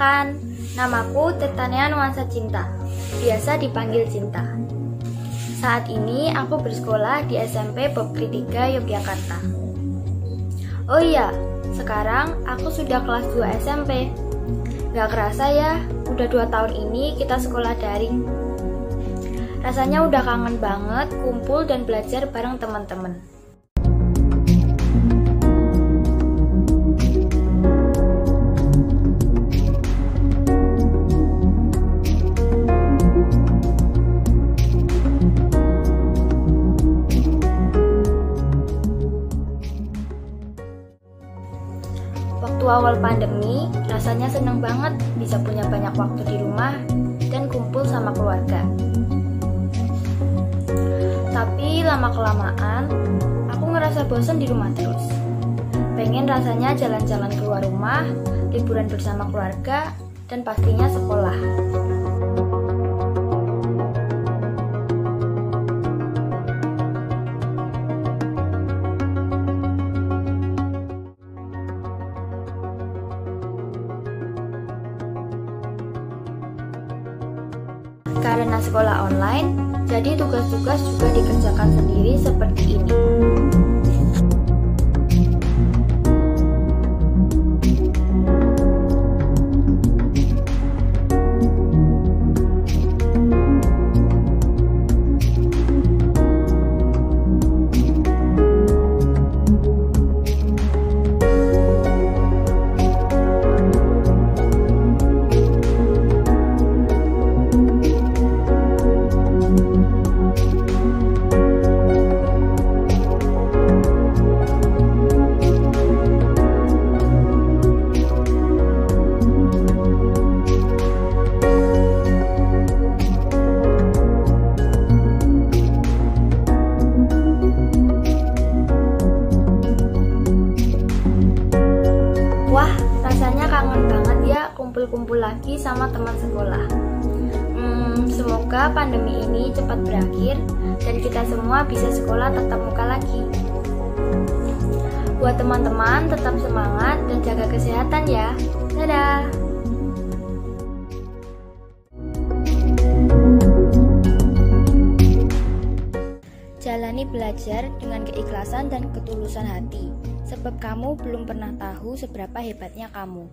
Perkenalkan, namaku Tirtania Nuansa Cinta, biasa dipanggil Cinta. Saat ini aku bersekolah di SMP Pokri 3 Yogyakarta. Oh iya, sekarang aku sudah kelas 2 SMP. Gak kerasa ya, udah 2 tahun ini kita sekolah daring. Rasanya udah kangen banget kumpul dan belajar bareng teman-teman. Waktu awal pandemi, rasanya seneng banget bisa punya banyak waktu di rumah dan kumpul sama keluarga. Tapi lama-kelamaan, aku ngerasa bosan di rumah terus. Pengen rasanya jalan-jalan keluar rumah, liburan bersama keluarga, dan pastinya sekolah. Karena sekolah online, jadi tugas-tugas juga dikerjakan sendiri seperti ini. Wah, rasanya kangen banget ya kumpul-kumpul lagi sama teman sekolah. Semoga pandemi ini cepat berakhir dan kita semua bisa sekolah tatap muka lagi. Buat teman-teman tetap semangat dan jaga kesehatan ya. Dadah! Jalani belajar dengan keikhlasan dan ketulusan hati, sebab kamu belum pernah tahu seberapa hebatnya kamu.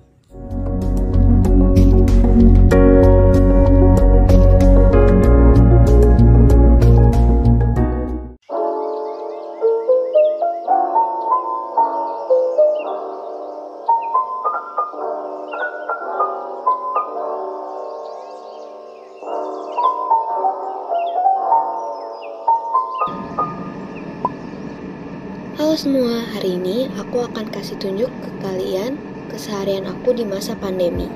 Halo semua, hari ini aku akan kasih tunjuk ke kalian keseharian aku di masa pandemi.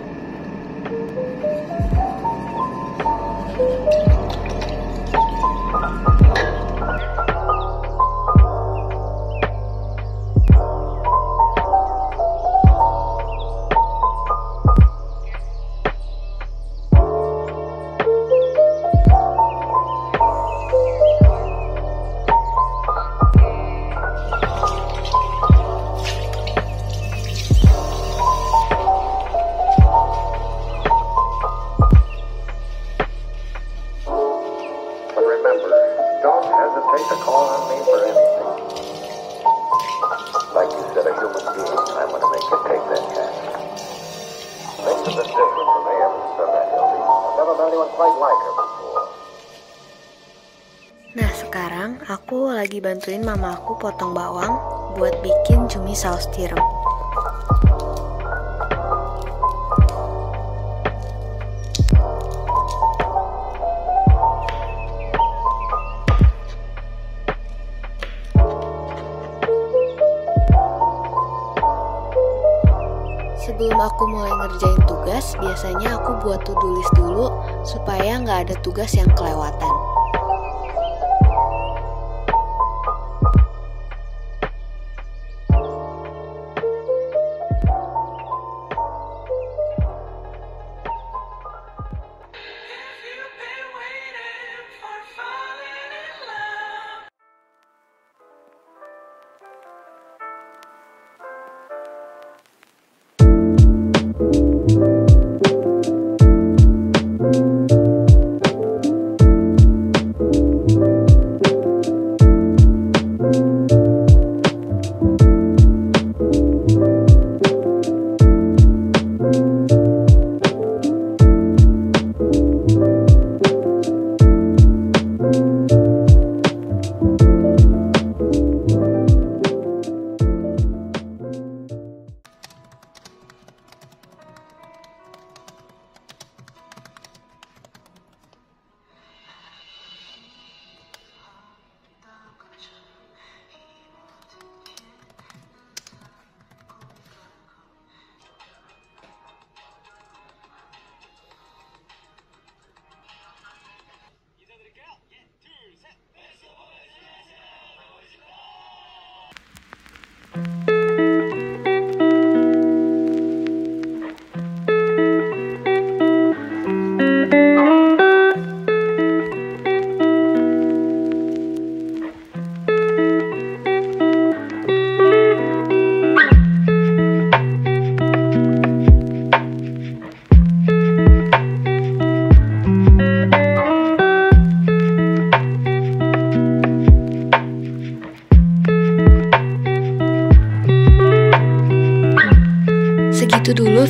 Don't hesitate to call on me for anything. Like you said, a human being, I'm going to make you take that chance. Things have been different for me ever since I met Hildy. I've never met anyone quite like her before. Nah, sekarang aku lagi bantuin mama aku potong bawang buat bikin cumi saus tiram. Sebelum aku mulai ngerjain tugas, biasanya aku buat to-do list dulu supaya nggak ada tugas yang kelewatan.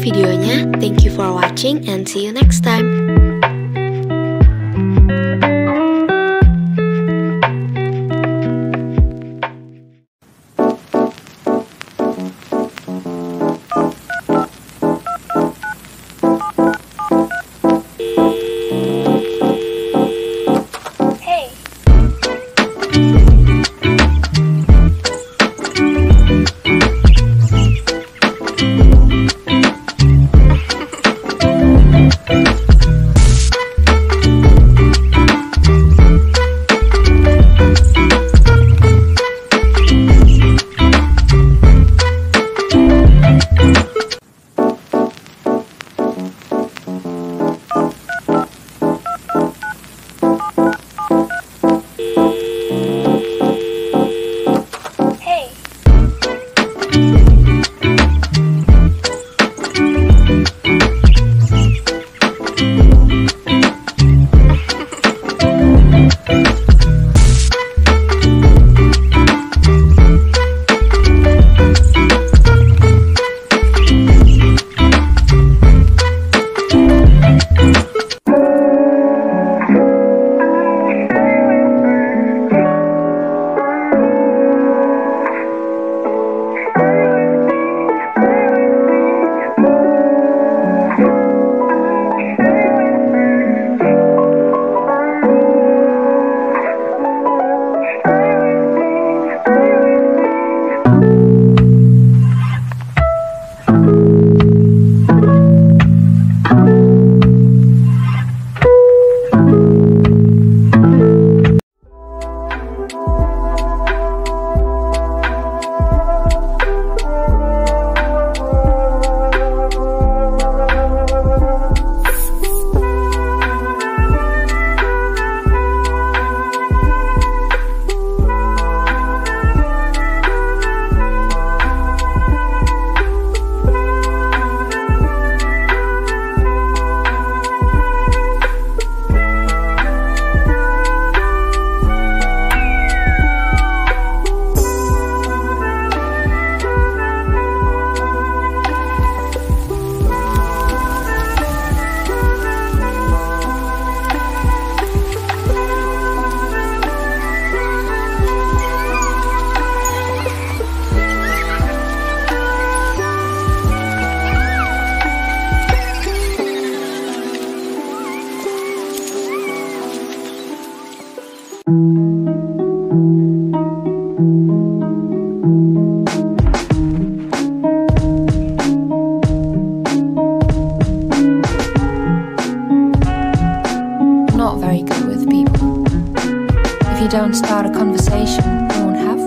videonya. Thank you for watching and see you next time. Don't start a conversation, you won't have.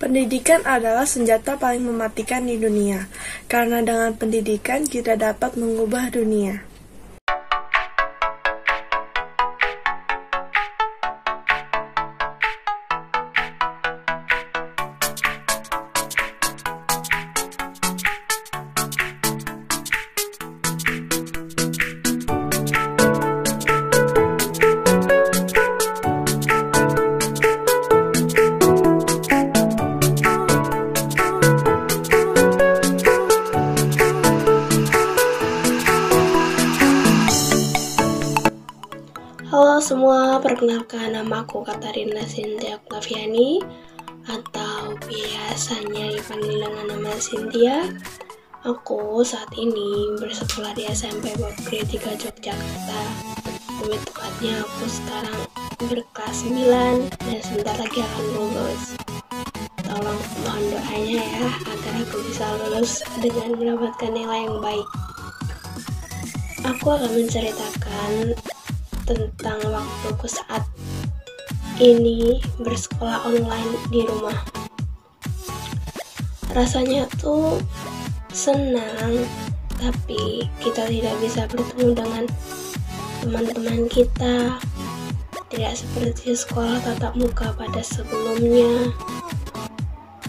Pendidikan adalah senjata paling mematikan di dunia, karena dengan pendidikan kita dapat mengubah dunia. Halo semua, perkenalkan nama aku Katarina Cynthia Octaviani atau biasanya dipanggil dengan nama Cynthia. Aku saat ini bersekolah di SMP Bakri 3 Yogyakarta. Lebih tepatnya aku sekarang berkelas 9 dan sebentar lagi akan lulus. Tolong mohon doanya ya agar aku bisa lulus dengan mendapatkan nilai yang baik. Aku akan menceritakan tentang waktuku saat ini bersekolah online di rumah. Rasanya tuh senang, tapi kita tidak bisa bertemu dengan teman-teman kita, tidak seperti sekolah tatap muka pada sebelumnya.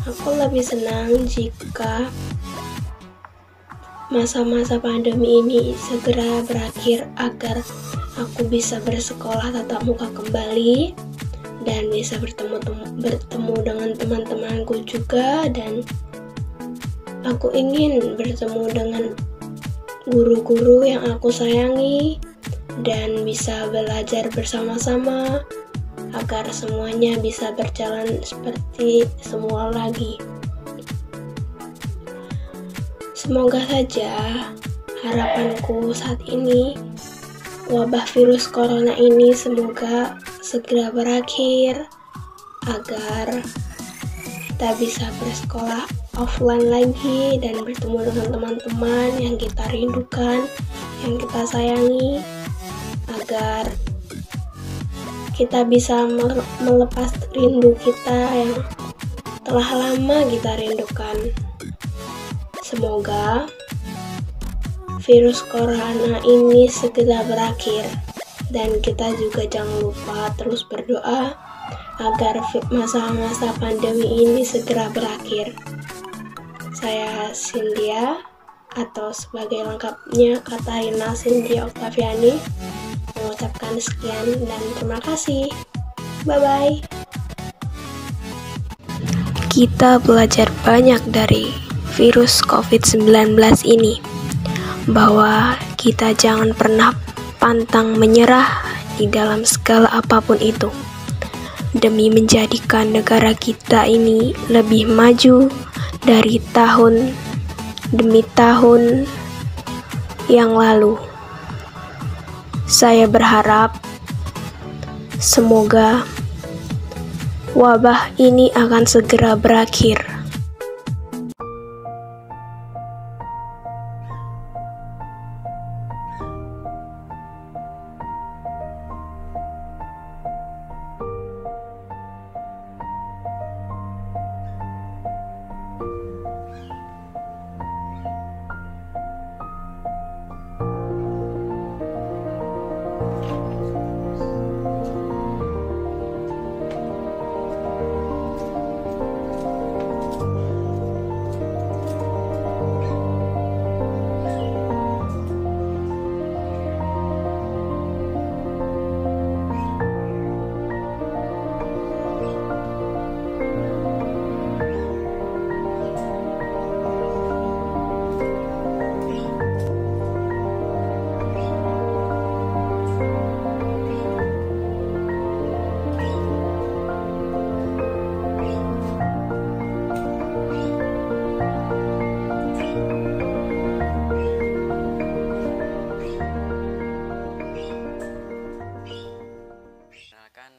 Aku lebih senang jika masa-masa pandemi ini segera berakhir agar aku bisa bersekolah tatap muka kembali dan bisa bertemu dengan teman-temanku juga, dan aku ingin bertemu dengan guru-guru yang aku sayangi dan bisa belajar bersama-sama agar semuanya bisa berjalan seperti semula lagi. Semoga saja harapanku saat ini wabah virus corona ini semoga segera berakhir agar kita bisa bersekolah offline lagi dan bertemu dengan teman-teman yang kita rindukan, yang kita sayangi, agar kita bisa melepas rindu kita yang telah lama kita rindukan. Semoga virus corona ini segera berakhir, dan kita juga jangan lupa terus berdoa agar masa-masa pandemi ini segera berakhir. Saya Cynthia, atau sebagai lengkapnya Katarina Cynthia Octaviani, mengucapkan sekian dan terima kasih. Bye-bye. Kita belajar banyak dari virus COVID-19 ini, bahwa kita jangan pernah pantang menyerah di dalam segala apapun itu, demi menjadikan negara kita ini lebih maju dari tahun demi tahun yang lalu. Saya berharap semoga wabah ini akan segera berakhir.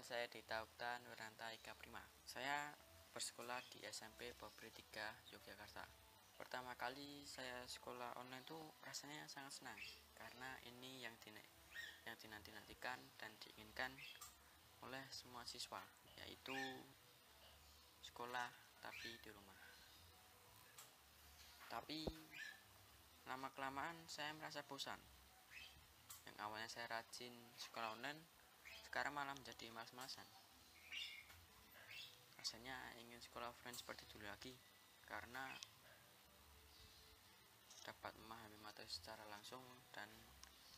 Saya Dita Oktan Wiranta Ika Prima. Saya bersekolah di SMP Bobri 3 Yogyakarta. Pertama kali saya sekolah online tuh rasanya sangat senang, karena ini yang dinanti-nantikan dan diinginkan oleh semua siswa, yaitu sekolah tapi di rumah. Tapi lama-kelamaan saya merasa bosan. Yang awalnya saya rajin sekolah online, sekarang malah menjadi malas-malasan. Rasanya ingin sekolah offline seperti dulu lagi, karena dapat memahami materi secara langsung dan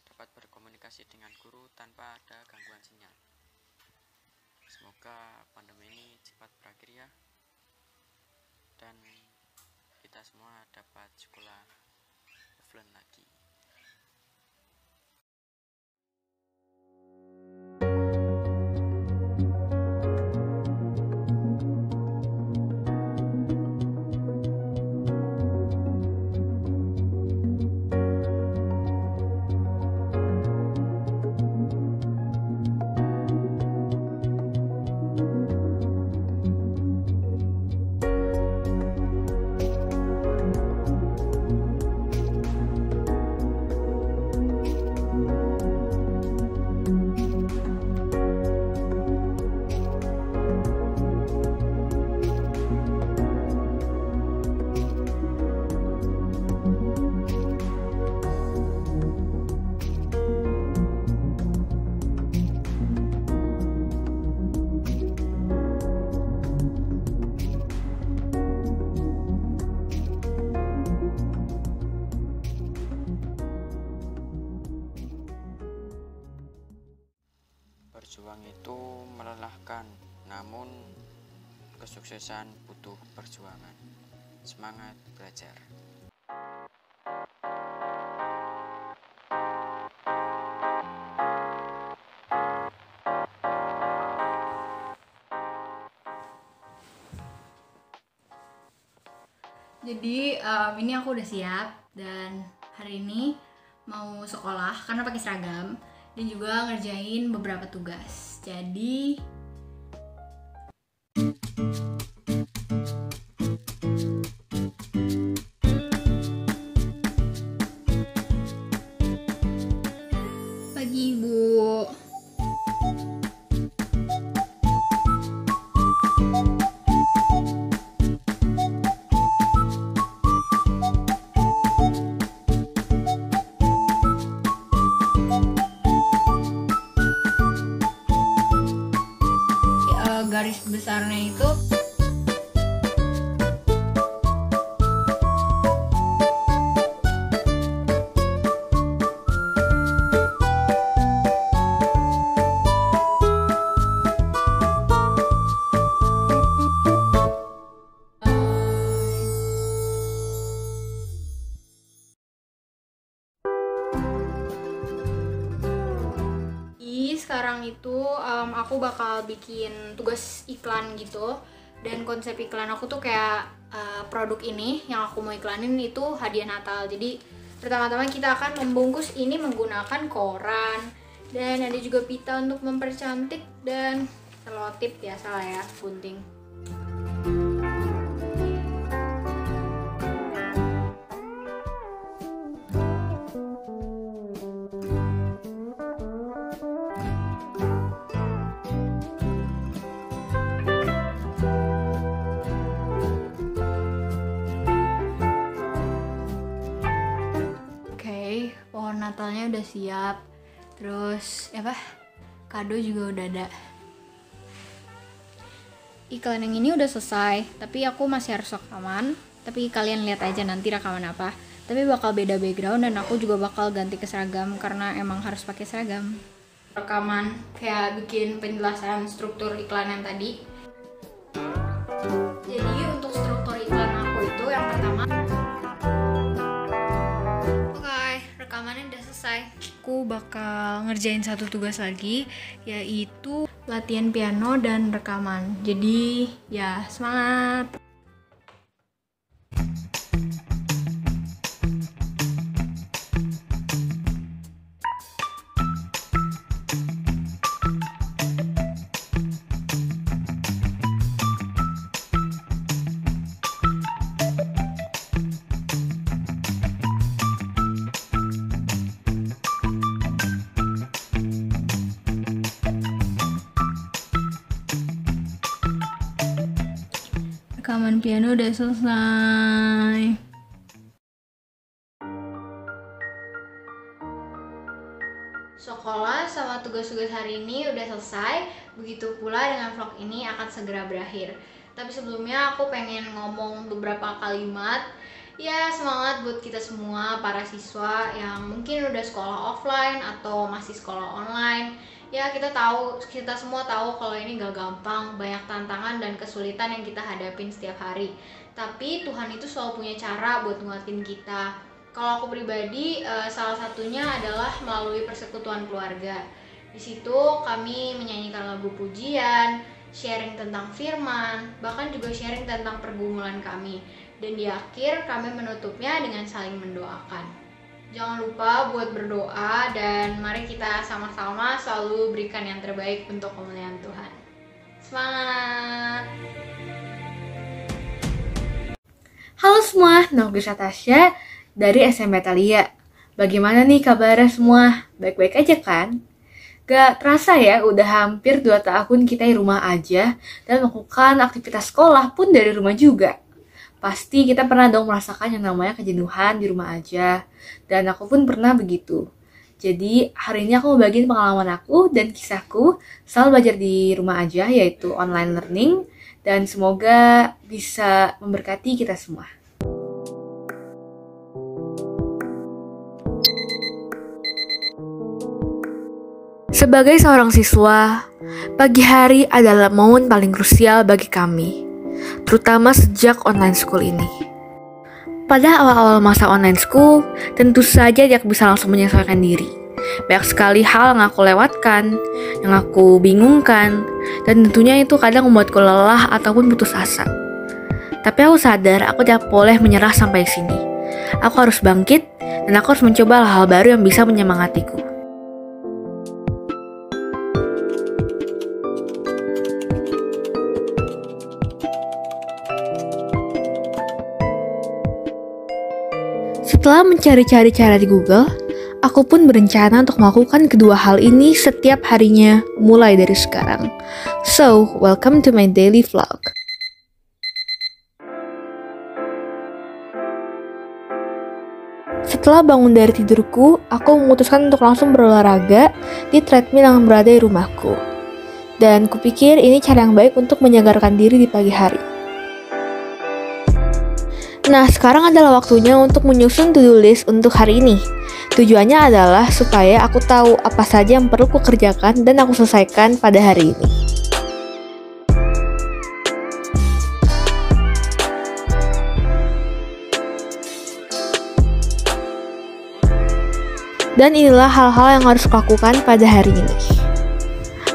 dapat berkomunikasi dengan guru tanpa ada gangguan sinyal. Semoga pandemi ini cepat berakhir ya, dan kita semua dapat sekolah offline lagi. kesuksesan butuh perjuangan. Semangat belajar. Jadi ini aku udah siap dan hari ini mau sekolah karena pakai seragam dan juga ngerjain beberapa tugas. Jadi pagi Ibu. Garis besarnya itu sekarang itu aku bakal bikin tugas iklan gitu, dan konsep iklan aku tuh kayak produk ini yang aku mau iklanin itu hadiah Natal. Jadi pertama-tama kita akan membungkus ini menggunakan koran, dan ada juga pita untuk mempercantik dan selotip biasa lah ya, gunting. Pohon Natalnya udah siap, terus kado juga udah ada. Iklan yang ini udah selesai, tapi aku masih harus rekaman. Tapi kalian lihat aja nanti rekaman apa. Tapi bakal beda background dan aku juga bakal ganti ke seragam karena emang harus pakai seragam. Rekaman kayak bikin penjelasan struktur iklan yang tadi. Jadi untuk struktur iklan aku itu yang pertama, rekamannya udah selesai. Aku bakal ngerjain satu tugas lagi, yaitu latihan piano dan rekaman. Jadi ya semangat. Rekaman piano udah selesai. Sekolah sama tugas-tugas hari ini udah selesai. Begitu pula dengan vlog ini akan segera berakhir. Tapi sebelumnya aku pengen ngomong beberapa kalimat. Ya, semangat buat kita semua para siswa yang mungkin udah sekolah offline atau masih sekolah online. Ya, kita semua tahu kalau ini gak gampang, banyak tantangan dan kesulitan yang kita hadapin setiap hari. Tapi Tuhan itu selalu punya cara buat nguatin kita. Kalau aku pribadi, salah satunya adalah melalui persekutuan keluarga. Di situ kami menyanyikan lagu pujian, sharing tentang firman, bahkan juga sharing tentang pergumulan kami. Dan di akhir kami menutupnya dengan saling mendoakan. Jangan lupa buat berdoa dan mari kita sama-sama selalu berikan yang terbaik untuk kemuliaan Tuhan. Semangat! Halo semua, nama gue Tasya dari SMP Thalia. Bagaimana nih kabarnya semua? Baik-baik aja kan? Gak terasa ya, udah hampir 2 tahun kita di rumah aja dan melakukan aktivitas sekolah pun dari rumah juga. Pasti kita pernah dong merasakan yang namanya kejenuhan di rumah aja. Dan aku pun pernah begitu. Jadi hari ini aku mau bagiin pengalaman aku dan kisahku soal belajar di rumah aja, yaitu online learning. Dan semoga bisa memberkati kita semua. Sebagai seorang siswa, pagi hari adalah momen paling krusial bagi kami. terutama sejak online school ini. Pada awal-awal masa online school, tentu saja tidak bisa langsung menyesuaikan diri. Banyak sekali hal yang aku lewatkan, yang aku bingungkan, dan tentunya itu kadang membuatku lelah ataupun putus asa. Tapi aku sadar aku tidak boleh menyerah sampai sini. Aku harus bangkit, dan aku harus mencoba hal-hal baru yang bisa menyemangatiku. Setelah mencari-cari cara di Google, aku pun berencana untuk melakukan kedua hal ini setiap harinya mulai dari sekarang. So, welcome to my daily vlog. Setelah bangun dari tidurku, aku memutuskan untuk langsung berolahraga di treadmill yang berada di rumahku. Dan kupikir ini cara yang baik untuk menyegarkan diri di pagi hari. Nah, sekarang adalah waktunya untuk menyusun to-do list untuk hari ini. Tujuannya adalah supaya aku tahu apa saja yang perlu kukerjakan dan aku selesaikan pada hari ini. Dan inilah hal-hal yang harus kulakukan pada hari ini.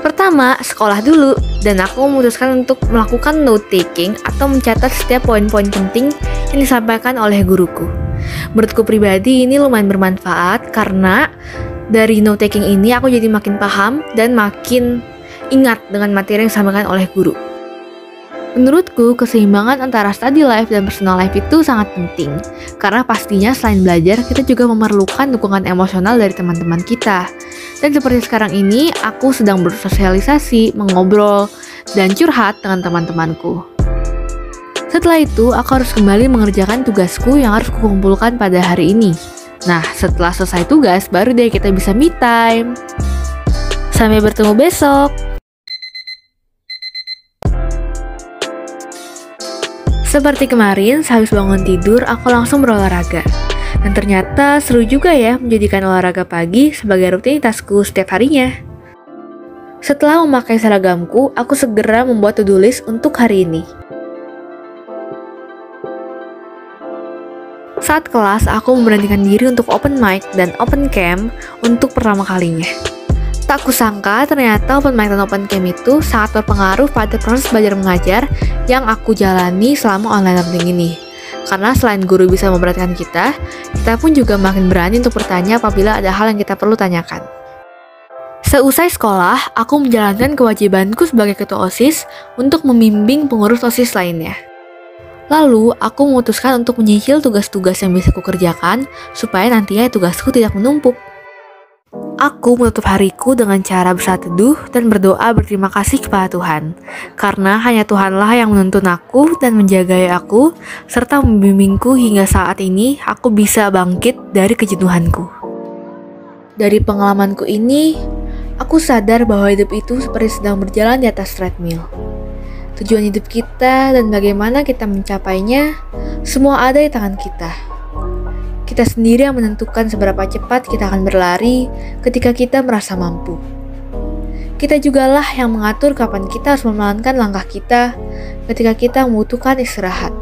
Pertama, sekolah dulu, dan aku memutuskan untuk melakukan note-taking atau mencatat setiap poin-poin penting yang disampaikan oleh guruku. Menurutku pribadi ini lumayan bermanfaat karena dari note-taking ini aku jadi makin paham dan makin ingat dengan materi yang disampaikan oleh guru. Menurutku, keseimbangan antara study life dan personal life itu sangat penting. Karena pastinya selain belajar, kita juga memerlukan dukungan emosional dari teman-teman kita. Dan seperti sekarang ini, aku sedang bersosialisasi, mengobrol, dan curhat dengan teman-temanku. Setelah itu, aku harus kembali mengerjakan tugasku yang harus kukumpulkan pada hari ini. Nah, setelah selesai tugas, baru deh kita bisa me time. Sampai bertemu besok. Seperti kemarin, sehabis bangun tidur, aku langsung berolahraga. Dan ternyata seru juga ya menjadikan olahraga pagi sebagai rutinitasku setiap harinya. Setelah memakai seragamku, aku segera membuat to-do list untuk hari ini. Saat kelas, aku memberanikan diri untuk open mic dan open cam untuk pertama kalinya. Tak kusangka ternyata open mic dan open cam itu sangat berpengaruh pada proses belajar mengajar yang aku jalani selama online learning ini. Karena selain guru bisa memperhatikan kita pun juga makin berani untuk bertanya apabila ada hal yang kita perlu tanyakan. Seusai sekolah, aku menjalankan kewajibanku sebagai ketua OSIS untuk membimbing pengurus OSIS lainnya. Lalu, aku memutuskan untuk menyicil tugas-tugas yang bisa kukerjakan supaya nantinya tugasku tidak menumpuk. Aku menutup hariku dengan cara bersaat teduh dan berdoa berterima kasih kepada Tuhan. Karena hanya Tuhanlah yang menuntun aku dan menjaga aku, serta membimbingku hingga saat ini aku bisa bangkit dari kejenuhanku. Dari pengalamanku ini, aku sadar bahwa hidup itu seperti sedang berjalan di atas treadmill. Tujuan hidup kita dan bagaimana kita mencapainya, semua ada di tangan kita. Kita sendiri yang menentukan seberapa cepat kita akan berlari ketika kita merasa mampu. Kita jugalah yang mengatur kapan kita harus memelankan langkah kita ketika kita membutuhkan istirahat.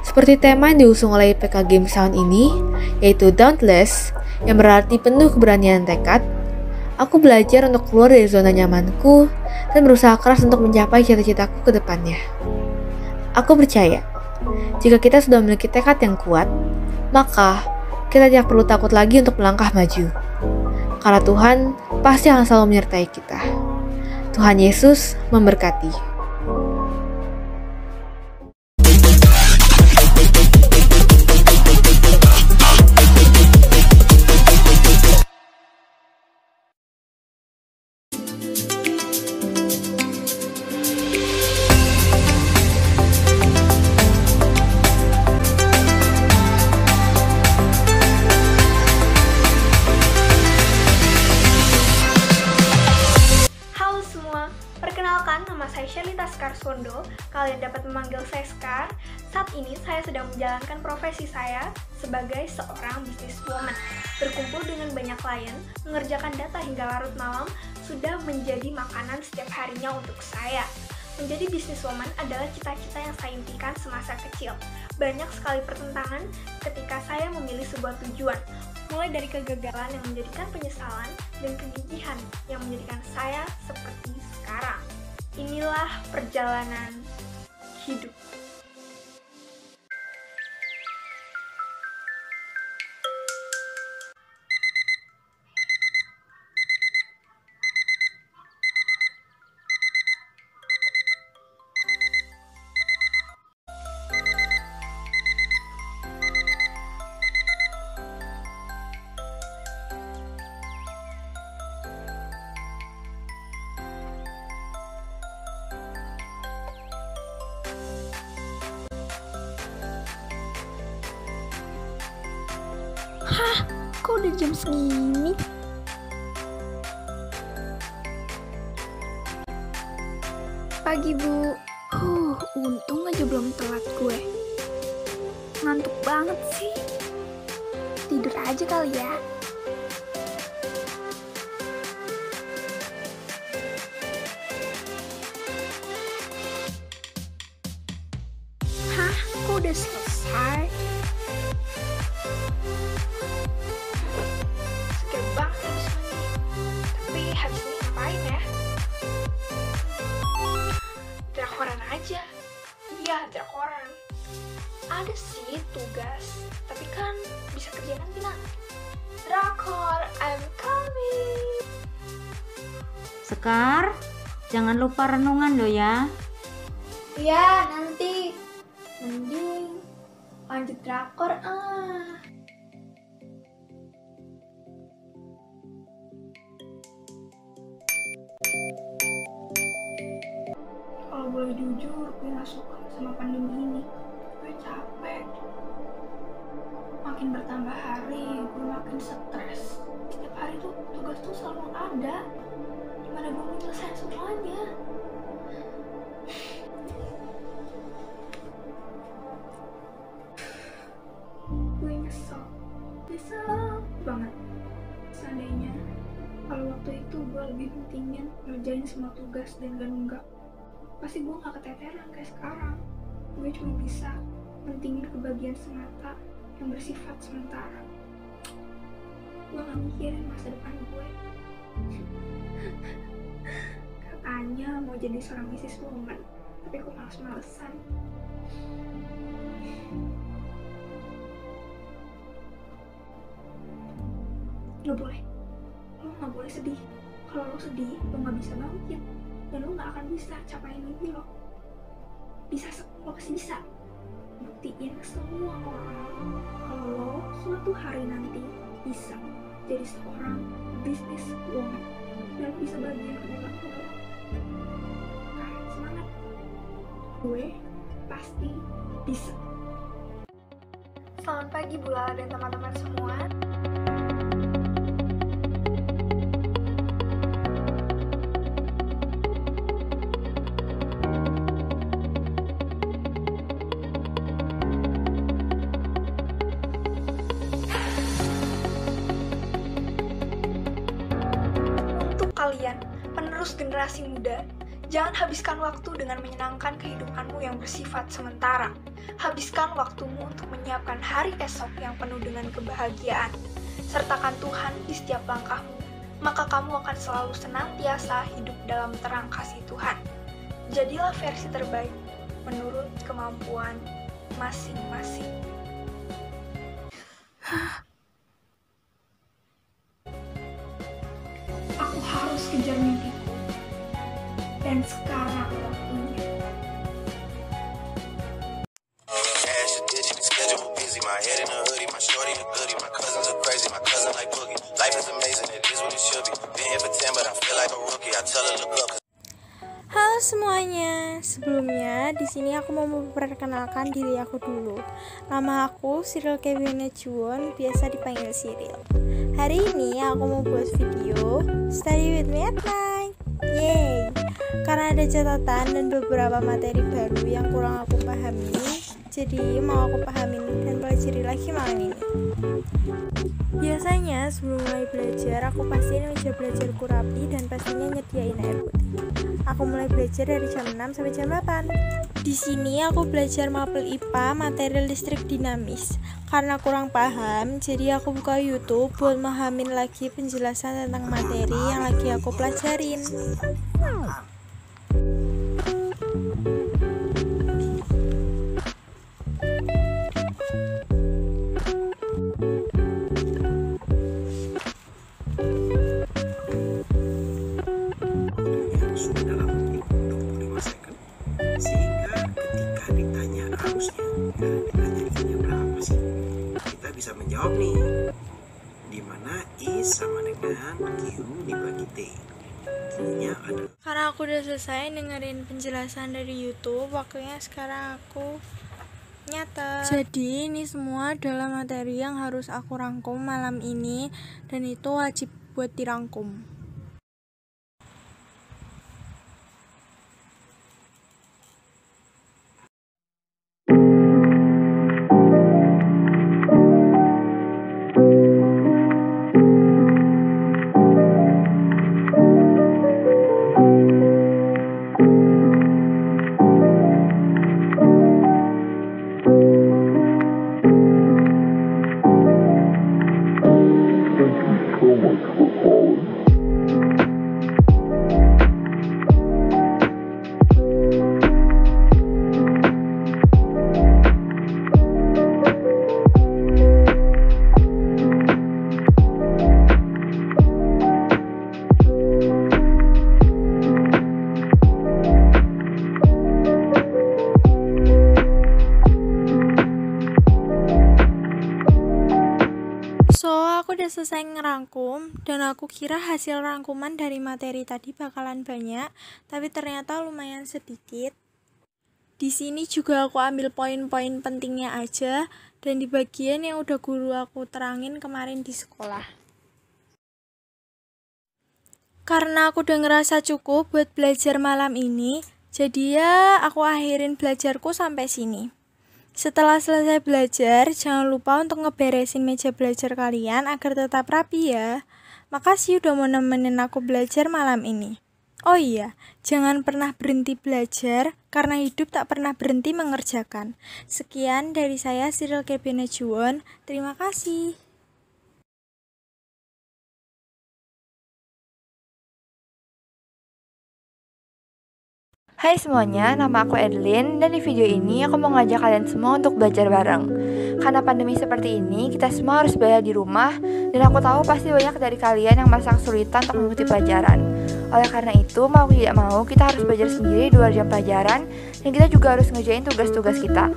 Seperti tema yang diusung oleh IPK Games tahun ini, yaitu Dauntless, yang berarti penuh keberanian dan tekad, aku belajar untuk keluar dari zona nyamanku dan berusaha keras untuk mencapai cita-citaku ke depannya. Aku percaya, jika kita sudah memiliki tekad yang kuat, maka kita tidak perlu takut lagi untuk melangkah maju. Karena Tuhan pasti akan selalu menyertai kita. Tuhan Yesus memberkati. Kalian dapat memanggil saya Skar. Saat ini saya sedang menjalankan profesi saya sebagai seorang businesswoman. Berkumpul dengan banyak klien, mengerjakan data hingga larut malam sudah menjadi makanan setiap harinya untuk saya. Menjadi businesswoman adalah cita-cita yang saya impikan semasa kecil. Banyak sekali pertentangan ketika saya memilih sebuah tujuan, mulai dari kegagalan yang menjadikan penyesalan dan kegigihan yang menjadikan saya seperti sekarang. Inilah perjalanan hidup. Hah, kok udah jam segini? Pagi, Bu. Untung aja belum telat gue. Ngantuk banget sih. Tidur aja kali ya. Hah, kok udah selesai? Drakoran. Ada sih tugas, tapi kan bisa kerja nanti lah. Drakor, I'm coming. Sekar, jangan lupa renungan lo ya. Iya, nanti. Mending lanjut drakor Kalau boleh jujur, gue gak suka sama pandemi ini. Gue capek. Makin bertambah hari, gue makin stres. Setiap hari tuh tugas tuh selalu ada. Gimana gue mau nyelesain semuanya? Gue nyesel banget. Seandainya kalau waktu itu gue lebih pentingin ngerjain semua tugas dan gak nunggak, pasti gue gak keteteran kayak sekarang. Gue cuma bisa pentingin kebahagiaan semata yang bersifat sementara. Gue gak mikirin masa depan gue. Katanya mau jadi seorang businesswoman, tapi kok males-malesan. Gak boleh. Lo gak boleh sedih. Kalau lo sedih, lo gak bisa bangkit. Dan lo gak akan bisa capai mimpi lo. Lo pasti bisa. Buktiin ke semua orang kalau lo suatu hari nanti bisa jadi seorang businesswoman dan bisa bagian keluarga lo. Semangat. Gue pasti bisa. Selamat pagi Bu Lala dan teman-teman semua. Kalian, penerus generasi muda, jangan habiskan waktu dengan menyenangkan kehidupanmu yang bersifat sementara. Habiskan waktumu untuk menyiapkan hari esok yang penuh dengan kebahagiaan. Sertakan Tuhan di setiap langkahmu, maka kamu akan selalu senantiasa hidup dalam terang kasih Tuhan. Jadilah versi terbaik menurut kemampuan masing-masing. Harus kejar mimpiku, dan sekarang waktunya. Halo semuanya, sebelumnya di sini aku mau memperkenalkan diri aku dulu. Nama aku Cyril Kevin Chuwon, biasa dipanggil Cyril. Hari ini aku mau buat video Study with me at night. Yeay! Karena ada catatan dan beberapa materi baru yang kurang aku pahami, jadi mau aku pahamin dan pelajari lagi malam ini. Biasanya sebelum mulai belajar, aku pastiin meja belajarku rapi dan pastinya nyediain air putih. Aku mulai belajar dari jam 6 sampai jam 8. Di sini aku belajar mapel IPA materi listrik dinamis. Karena kurang paham, jadi aku buka YouTube buat memahami lagi penjelasan tentang materi yang lagi aku pelajarin. Bisa menjawab nih, dimana I sama dengan Q dibagi T. Q-nya adalah. Karena aku udah selesai dengerin penjelasan dari YouTube, waktunya sekarang aku nyatet. Jadi ini semua adalah materi yang harus aku rangkum malam ini, dan itu wajib buat dirangkum. Aku udah selesai ngerangkum, dan aku kira hasil rangkuman dari materi tadi bakalan banyak, tapi ternyata lumayan sedikit. Di sini juga aku ambil poin-poin pentingnya aja, dan di bagian yang udah guru aku terangin kemarin di sekolah. Karena aku udah ngerasa cukup buat belajar malam ini, jadi ya aku akhirin belajarku sampai sini. Setelah selesai belajar, jangan lupa untuk ngeberesin meja belajar kalian agar tetap rapi ya. Makasih udah mau nemenin aku belajar malam ini. Oh iya, jangan pernah berhenti belajar, karena hidup tak pernah berhenti mengerjakan. Sekian dari saya, Cyril Kevin Juwon. Terima kasih. Hai semuanya, nama aku Edelyn, dan di video ini aku mau ngajak kalian semua untuk belajar bareng. Karena pandemi seperti ini, kita semua harus belajar di rumah, dan aku tahu pasti banyak dari kalian yang merasa kesulitan untuk mengikuti pelajaran. Oleh karena itu, mau tidak mau, kita harus belajar sendiri di luar jam pelajaran, dan kita juga harus ngerjain tugas-tugas kita.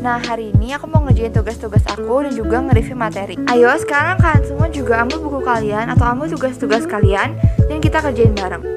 Nah, hari ini aku mau ngerjain tugas-tugas aku dan juga nge-review materi. Ayo, sekarang kalian semua juga ambil buku kalian atau ambil tugas-tugas kalian, dan kita kerjain bareng.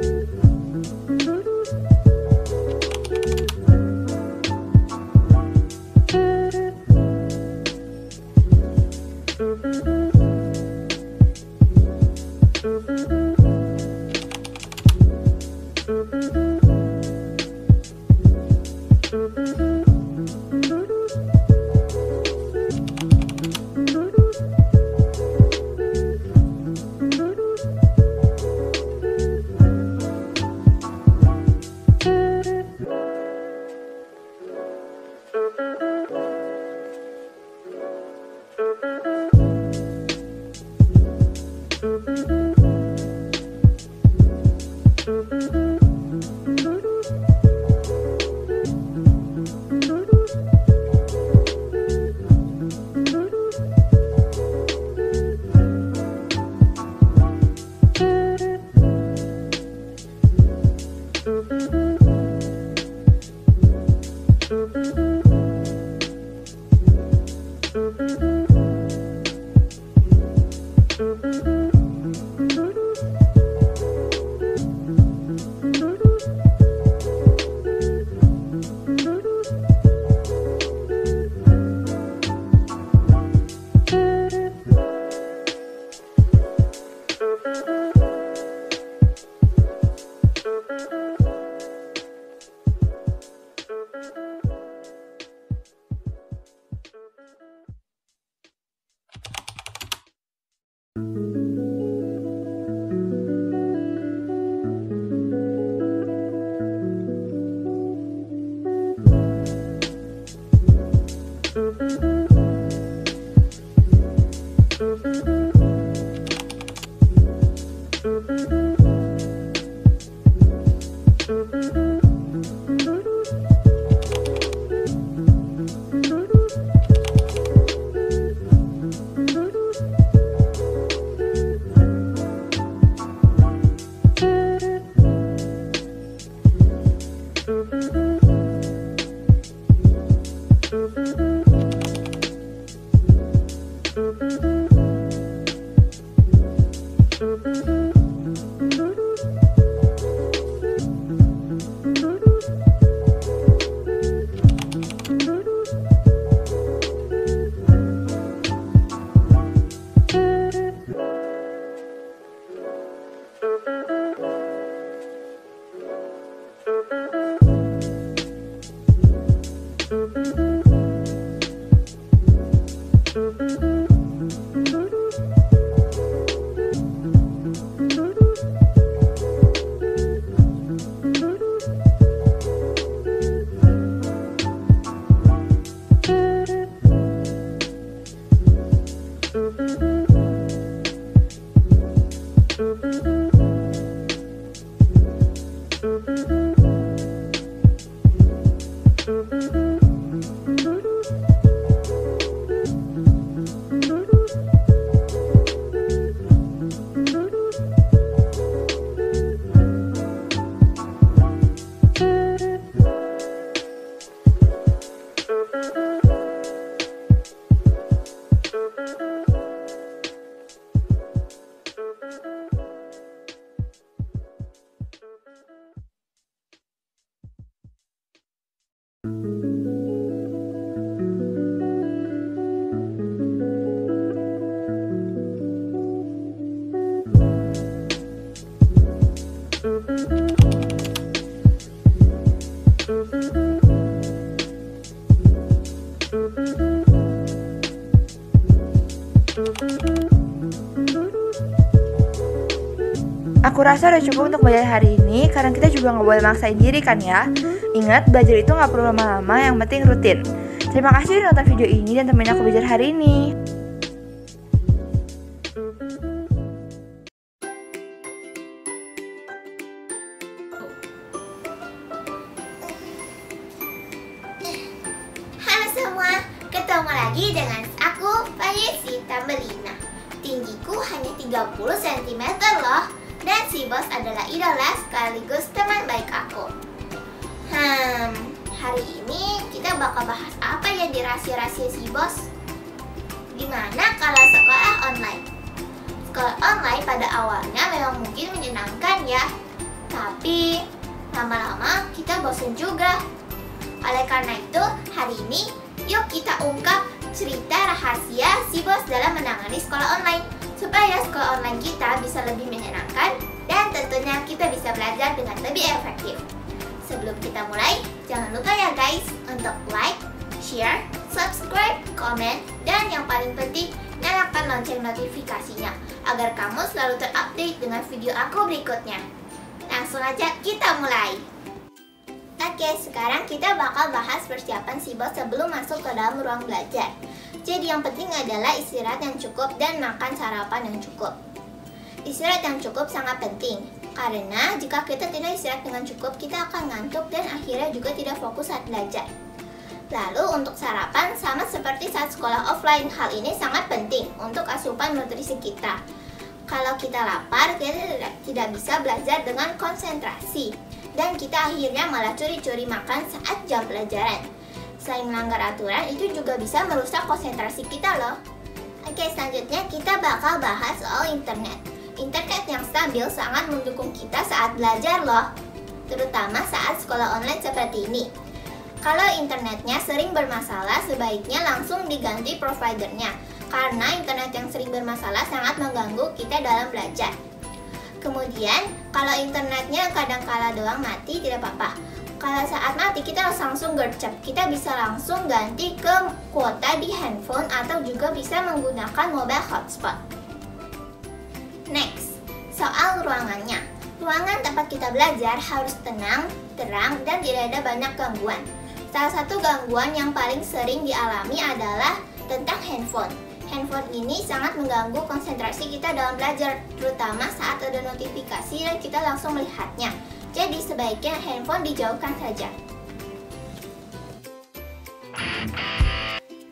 Aku rasa udah cukup untuk belajar hari ini, karena kita juga nggak boleh maksain diri kan ya. Ingat, belajar itu nggak perlu lama-lama, yang penting rutin. Terima kasih udah nonton video ini dan temenin aku belajar hari ini. Halo semua, ketemu lagi dengan aku, Fayesi Tambelina. Tinggiku hanya 30 cm loh. Dan si bos adalah idola sekaligus teman baik aku. Hari ini kita bakal bahas apa ya di rahasia-rahasia si bos? Gimana kalau sekolah online? Sekolah online pada awalnya memang mungkin menyenangkan ya. Tapi lama-lama kita bosan juga. Oleh karena itu, hari ini yuk kita ungkap cerita rahasia si bos dalam menangani sekolah online, supaya sekolah online kita bisa lebih menyenangkan dan tentunya kita bisa belajar dengan lebih efektif. Sebelum kita mulai, jangan lupa ya guys untuk like, share, subscribe, komen, dan yang paling penting nyalakan lonceng notifikasinya agar kamu selalu terupdate dengan video aku berikutnya. Langsung aja kita mulai. Oke, sekarang kita bakal bahas persiapan si bos sebelum masuk ke dalam ruang belajar. Jadi yang penting adalah istirahat yang cukup dan makan sarapan yang cukup. Istirahat yang cukup sangat penting, karena jika kita tidak istirahat dengan cukup, kita akan ngantuk dan akhirnya juga tidak fokus saat belajar. Lalu untuk sarapan, sama seperti saat sekolah offline, hal ini sangat penting untuk asupan nutrisi kita. Kalau kita lapar, kita tidak bisa belajar dengan konsentrasi, dan kita akhirnya malah curi-curi makan saat jam pelajaran. Selain melanggar aturan, itu juga bisa merusak konsentrasi kita loh. Oke, selanjutnya kita bakal bahas soal internet. Internet yang stabil sangat mendukung kita saat belajar loh, terutama saat sekolah online seperti ini. Kalau internetnya sering bermasalah, sebaiknya langsung diganti providernya, karena internet yang sering bermasalah sangat mengganggu kita dalam belajar. Kemudian, kalau internetnya kadang-kala doang mati, tidak apa-apa. Kalau saat mati kita harus langsung gercep. Kita bisa langsung ganti ke kuota di handphone atau juga bisa menggunakan mobile hotspot. Next, soal ruangannya. Ruangan tempat kita belajar harus tenang, terang, dan tidak ada banyak gangguan. Salah satu gangguan yang paling sering dialami adalah tentang handphone. Handphone ini sangat mengganggu konsentrasi kita dalam belajar, terutama saat ada notifikasi dan kita langsung melihatnya. Jadi sebaiknya handphone dijauhkan saja.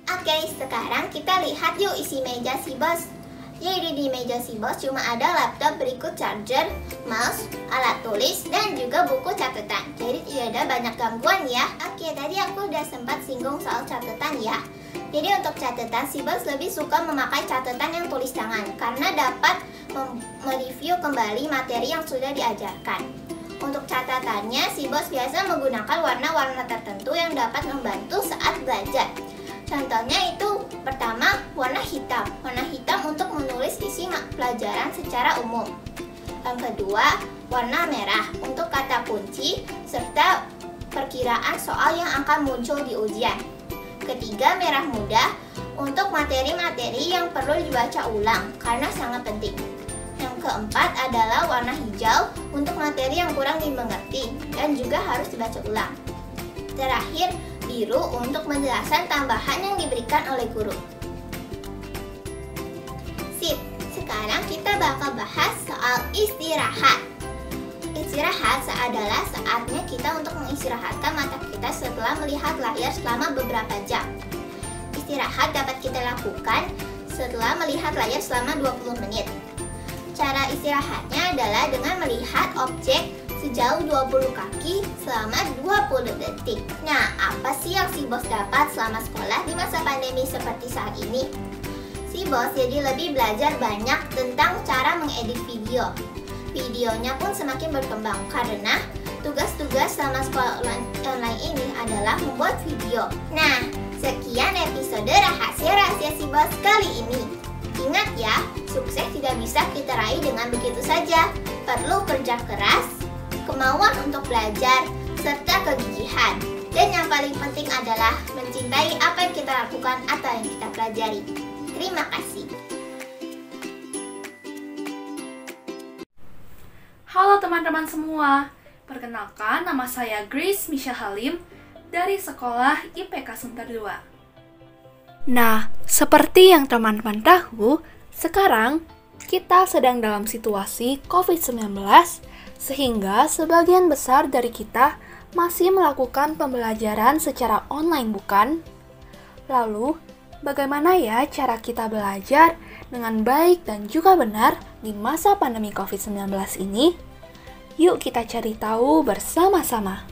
Oke, sekarang kita lihat yuk isi meja si bos. Jadi di meja si bos cuma ada laptop berikut charger, mouse, alat tulis, dan juga buku catatan. Jadi tidak ada banyak gangguan ya. Oke, tadi aku udah sempat singgung soal catatan ya. Jadi untuk catatan, si bos lebih suka memakai catatan yang tulis tangan karena dapat mereview kembali materi yang sudah diajarkan. Untuk catatannya, si bos biasa menggunakan warna-warna tertentu yang dapat membantu saat belajar. Contohnya itu, pertama, warna hitam. Warna hitam untuk menulis isi pelajaran secara umum. Yang kedua, warna merah untuk kata kunci, serta perkiraan soal yang akan muncul di ujian. Ketiga, merah muda untuk materi-materi yang perlu dibaca ulang karena sangat penting. Yang keempat adalah warna hijau untuk materi yang kurang dimengerti dan juga harus dibaca ulang. Terakhir, biru untuk penjelasan tambahan yang diberikan oleh guru. Sip, sekarang kita bakal bahas soal istirahat. Istirahat adalah saatnya kita untuk mengistirahatkan mata kita setelah melihat layar selama beberapa jam. Istirahat dapat kita lakukan setelah melihat layar selama 20 menit. Cara istirahatnya adalah dengan melihat objek sejauh 20 kaki selama 20 detik. Nah, apa sih yang si bos dapat selama sekolah di masa pandemi seperti saat ini? Si bos jadi lebih belajar banyak tentang cara mengedit video. Videonya pun semakin berkembang karena tugas-tugas selama sekolah online ini adalah membuat video. Nah, sekian episode rahasia-rahasia si bos kali ini. Ingat ya, sukses tidak bisa kita raih dengan begitu saja. Perlu kerja keras, kemauan untuk belajar, serta kegigihan. Dan yang paling penting adalah mencintai apa yang kita lakukan atau yang kita pelajari. Terima kasih. Halo teman-teman semua, perkenalkan nama saya Grace Misha Halim dari Sekolah IPK Sunter 2. Nah, seperti yang teman-teman tahu, sekarang kita sedang dalam situasi COVID-19, sehingga sebagian besar dari kita masih melakukan pembelajaran secara online, bukan? Lalu, bagaimana ya cara kita belajar dengan baik dan juga benar di masa pandemi COVID-19 ini? Yuk kita cari tahu bersama-sama.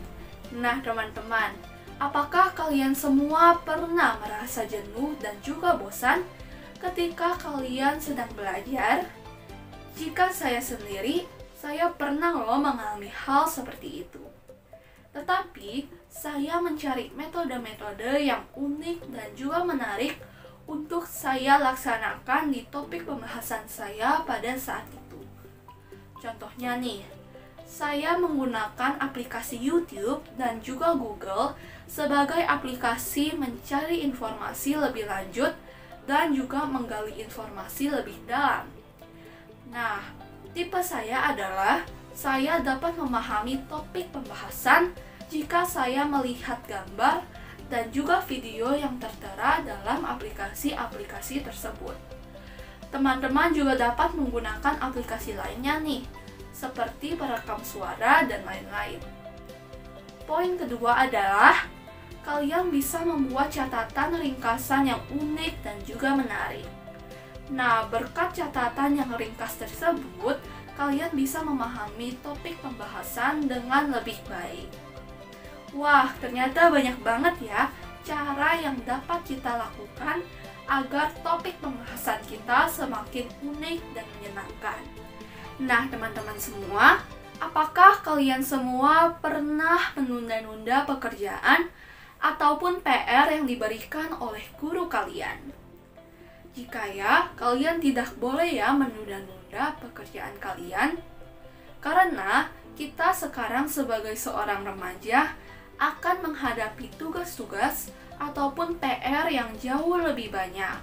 Nah teman-teman, apakah kalian semua pernah merasa jenuh dan juga bosan ketika kalian sedang belajar? Jika saya sendiri, saya pernah mengalami hal seperti itu. Tetapi, saya mencari metode-metode yang unik dan juga menarik untuk saya laksanakan di topik pembahasan saya pada saat itu. Contohnya nih, saya menggunakan aplikasi YouTube dan juga Google sebagai aplikasi mencari informasi lebih lanjut dan juga menggali informasi lebih dalam. Nah, tipe saya adalah saya dapat memahami topik pembahasan jika saya melihat gambar dan juga video yang tertera dalam aplikasi-aplikasi tersebut. Teman-teman juga dapat menggunakan aplikasi lainnya nih, seperti perekam suara dan lain-lain. Poin kedua adalah kalian bisa membuat catatan ringkasan yang unik dan juga menarik. Nah, berkat catatan yang ringkas tersebut, kalian bisa memahami topik pembahasan dengan lebih baik. Wah, ternyata banyak banget ya cara yang dapat kita lakukan agar topik pembahasan kita semakin unik dan menyenangkan. Nah, teman-teman semua, apakah kalian semua pernah menunda-nunda pekerjaan ataupun PR yang diberikan oleh guru kalian? Jika ya, kalian tidak boleh ya menunda-nunda pekerjaan kalian, karena kita sekarang sebagai seorang remaja akan menghadapi tugas-tugas ataupun PR yang jauh lebih banyak.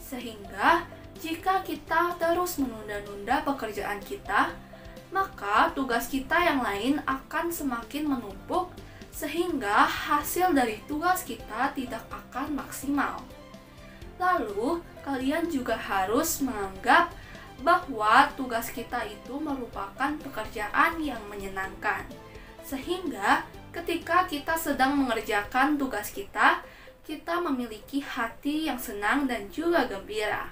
Sehingga, jika kita terus menunda-nunda pekerjaan kita, maka tugas kita yang lain akan semakin menumpuk, sehingga hasil dari tugas kita tidak akan maksimal. Lalu, kalian juga harus menganggap bahwa tugas kita itu merupakan pekerjaan yang menyenangkan. Sehingga, ketika kita sedang mengerjakan tugas kita memiliki hati yang senang dan juga gembira.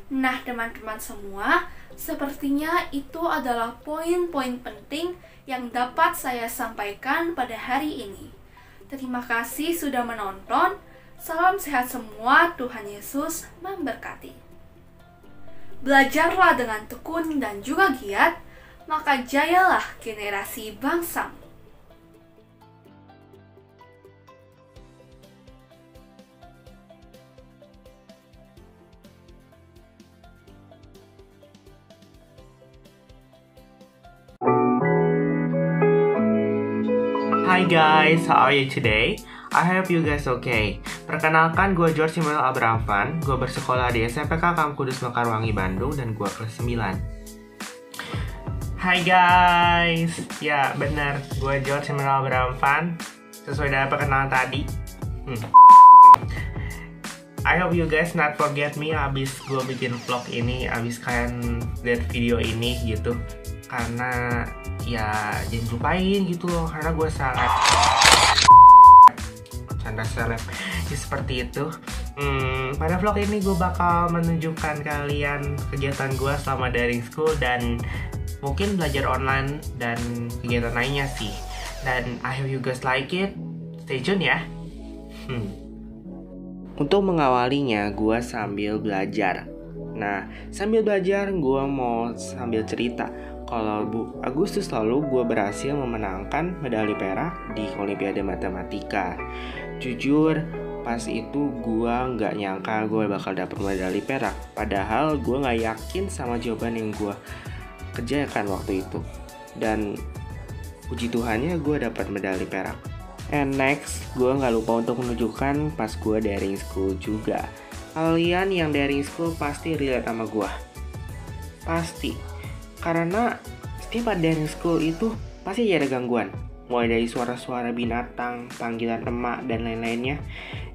Nah, teman-teman semua, sepertinya itu adalah poin-poin penting yang dapat saya sampaikan pada hari ini. Terima kasih sudah menonton. Salam sehat semua, Tuhan Yesus memberkati. Belajarlah dengan tekun dan juga giat, maka jayalah generasi bangsamu. Hi guys, how are you today? I hope you guys okay. Perkenalkan, gue George Samuel Abravan. Gue bersekolah di SMPK Kang Kudus Mekarwangi, Bandung, dan gue kelas 9. Hai guys, ya bener, gue George Samuel Abravan. Sesuai dengan perkenalan tadi. I hope you guys not forget me abis gue bikin vlog ini, abis kalian lihat video ini gitu. Karena ya jangan lupain gitu loh, karena gue seleb. Canda seleb ya, seperti itu. Pada vlog ini gue bakal menunjukkan kalian kegiatan gue selama daring school dan mungkin belajar online dan kegiatan lainnya sih. Dan I hope you guys like it. Stay tune ya. Untuk mengawalinya gue sambil belajar. Nah, sambil belajar gue mau sambil cerita. Kalau Agustus lalu gue berhasil memenangkan medali perak di Olimpiade Matematika. Jujur, pas itu gue nggak nyangka gue bakal dapet medali perak. Padahal gue nggak yakin sama jawaban yang gue kerjakan waktu itu. Dan puji Tuhannya gue dapat medali perak. And next, gue nggak lupa untuk menunjukkan pas gue daring school juga. Kalian yang daring school pasti relate sama gue. Pasti. Karena setiap ada daring school itu pasti ada gangguan. Mulai dari suara-suara binatang, panggilan emak, dan lain-lainnya.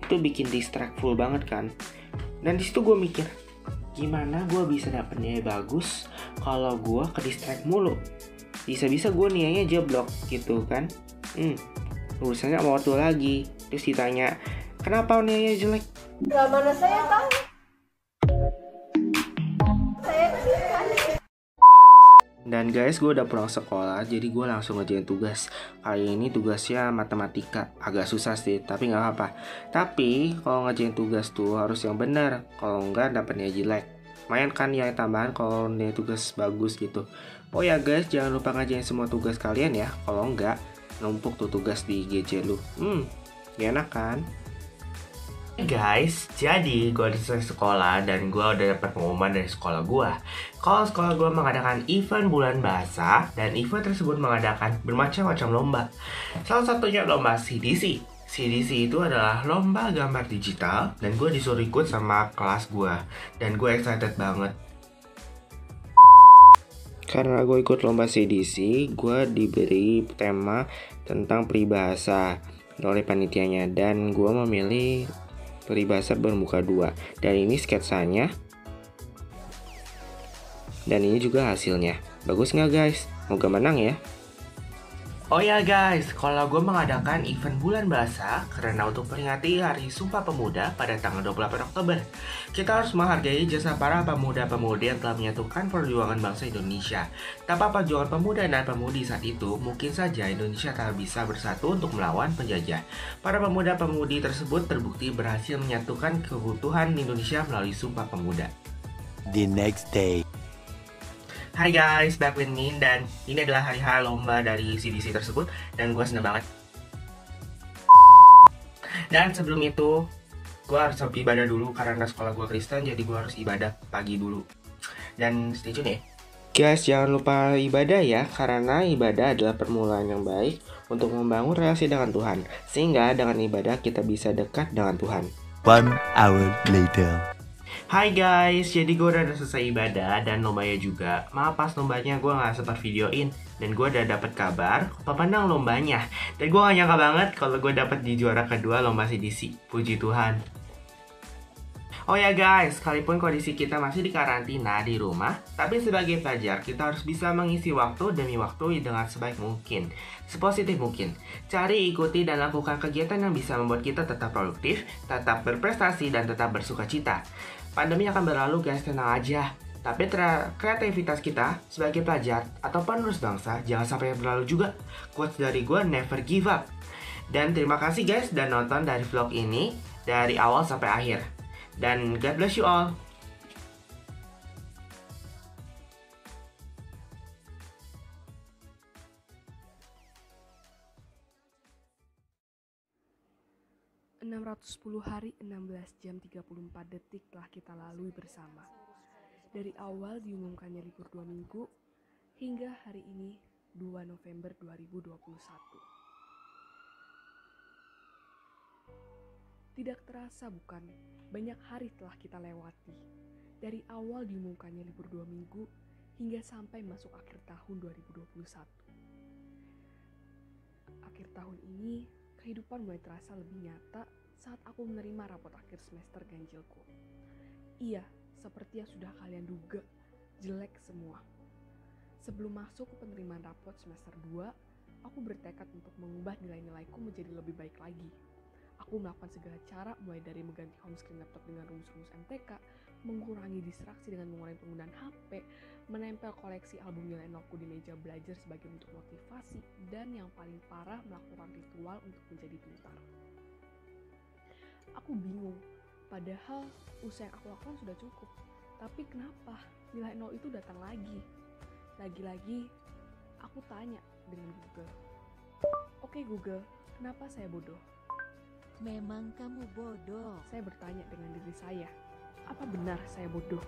Itu bikin distractful banget kan. Dan disitu gue mikir, gimana gue bisa dapet nilai bagus kalau gue ke distract mulu. Bisa-bisa gue nilainya jeblok gitu kan. Urusannya sama ortu lagi. Terus ditanya, kenapa nilainya jelek? Gak mana saya tahu. Dan guys, gue udah pulang sekolah, jadi gue langsung ngerjain tugas. Kali ini tugasnya matematika, agak susah sih, tapi nggak apa-apa. Tapi kalau ngerjain tugas tuh harus yang benar, kalau enggak dapetnya jelek. Lumayan kan nilai tambahan kalau nilai tugas bagus gitu. Oh ya guys, jangan lupa ngerjain semua tugas kalian ya. Kalau enggak, numpuk tuh tugas di GC lu. Gak enak kan? Guys, jadi gue udah selesai sekolah dan gue udah dapat pengumuman dari sekolah gue. Kalau sekolah gue mengadakan event bulan bahasa dan event tersebut mengadakan bermacam-macam lomba. Salah satunya lomba CDC. CDC itu adalah lomba gambar digital dan gue disuruh ikut sama kelas gue. Dan gue excited banget. Karena gue ikut lomba CDC, gue diberi tema tentang peribahasa oleh panitianya dan gue memilih peribahasa bermuka dua. Dan ini sketsanya. Dan ini juga hasilnya. Bagus nggak guys? Moga menang ya. Oh ya guys, kalau gue mengadakan event bulan bahasa karena untuk memperingati Hari Sumpah Pemuda pada tanggal 28 Oktober. Kita harus menghargai jasa para pemuda-pemudi yang telah menyatukan perjuangan bangsa Indonesia. Tanpa perjuangan pemuda dan pemudi saat itu, mungkin saja Indonesia tak bisa bersatu untuk melawan penjajah. Para pemuda-pemudi tersebut terbukti berhasil menyatukan kebutuhan Indonesia melalui Sumpah Pemuda. The next day. Hai guys, back with me, dan ini adalah hari H lomba dari CDC tersebut dan gue seneng banget. Dan sebelum itu, gue harus ibadah dulu karena sekolah gue Kristen, jadi gue harus ibadah pagi dulu. Dan stay tune ya. Guys, jangan lupa ibadah ya, karena ibadah adalah permulaan yang baik untuk membangun relasi dengan Tuhan. Sehingga dengan ibadah kita bisa dekat dengan Tuhan. 1 hour later. Hai guys, jadi gue udah selesai ibadah dan lombanya juga. Maaf pas lombanya gue gak sempat videoin. Dan gue udah dapet kabar pemenang lombanya. Dan gue gak nyangka banget kalau gue dapet di juara kedua lomba CDC. Puji Tuhan. Oh ya guys, sekalipun kondisi kita masih di karantina di rumah, tapi sebagai pelajar kita harus bisa mengisi waktu demi waktu dengan sebaik mungkin, sepositif mungkin. Cari, ikuti, dan lakukan kegiatan yang bisa membuat kita tetap produktif, tetap berprestasi, dan tetap bersuka cita. Pandemi akan berlalu guys, tenang aja. Tapi kreativitas kita sebagai pelajar atau penerus bangsa jangan sampai berlalu juga. Quotes dari gue, never give up. Dan terima kasih guys dan nonton dari vlog ini dari awal sampai akhir. Dan God bless you all. hari 16 jam 34 detik telah kita lalui bersama. Dari awal diumumkannya libur 2 minggu hingga hari ini 2 November 2021. Tidak terasa bukan, banyak hari telah kita lewati. Dari awal diumumkannya libur 2 minggu, hingga sampai masuk akhir tahun 2021. Akhir tahun ini, kehidupan mulai terasa lebih nyata saat aku menerima rapot akhir semester ganjilku. Iya, seperti yang sudah kalian duga, jelek semua. Sebelum masuk ke penerimaan rapot semester 2, aku bertekad untuk mengubah nilai-nilaiku menjadi lebih baik lagi. Aku melakukan segala cara mulai dari mengganti home screen laptop dengan rumus-rumus MTK, mengurangi distraksi dengan mengurangi penggunaan HP, menempel koleksi album nilai nolku di meja belajar sebagai bentuk motivasi, dan yang paling parah melakukan ritual untuk menjadi pintar. Aku bingung, padahal usaha yang aku lakukan sudah cukup. Tapi kenapa nilai nol itu datang lagi? Lagi-lagi, aku tanya dengan Google. Oke Google, kenapa saya bodoh? Memang kamu bodoh. Saya bertanya dengan diri saya, apa benar saya bodoh?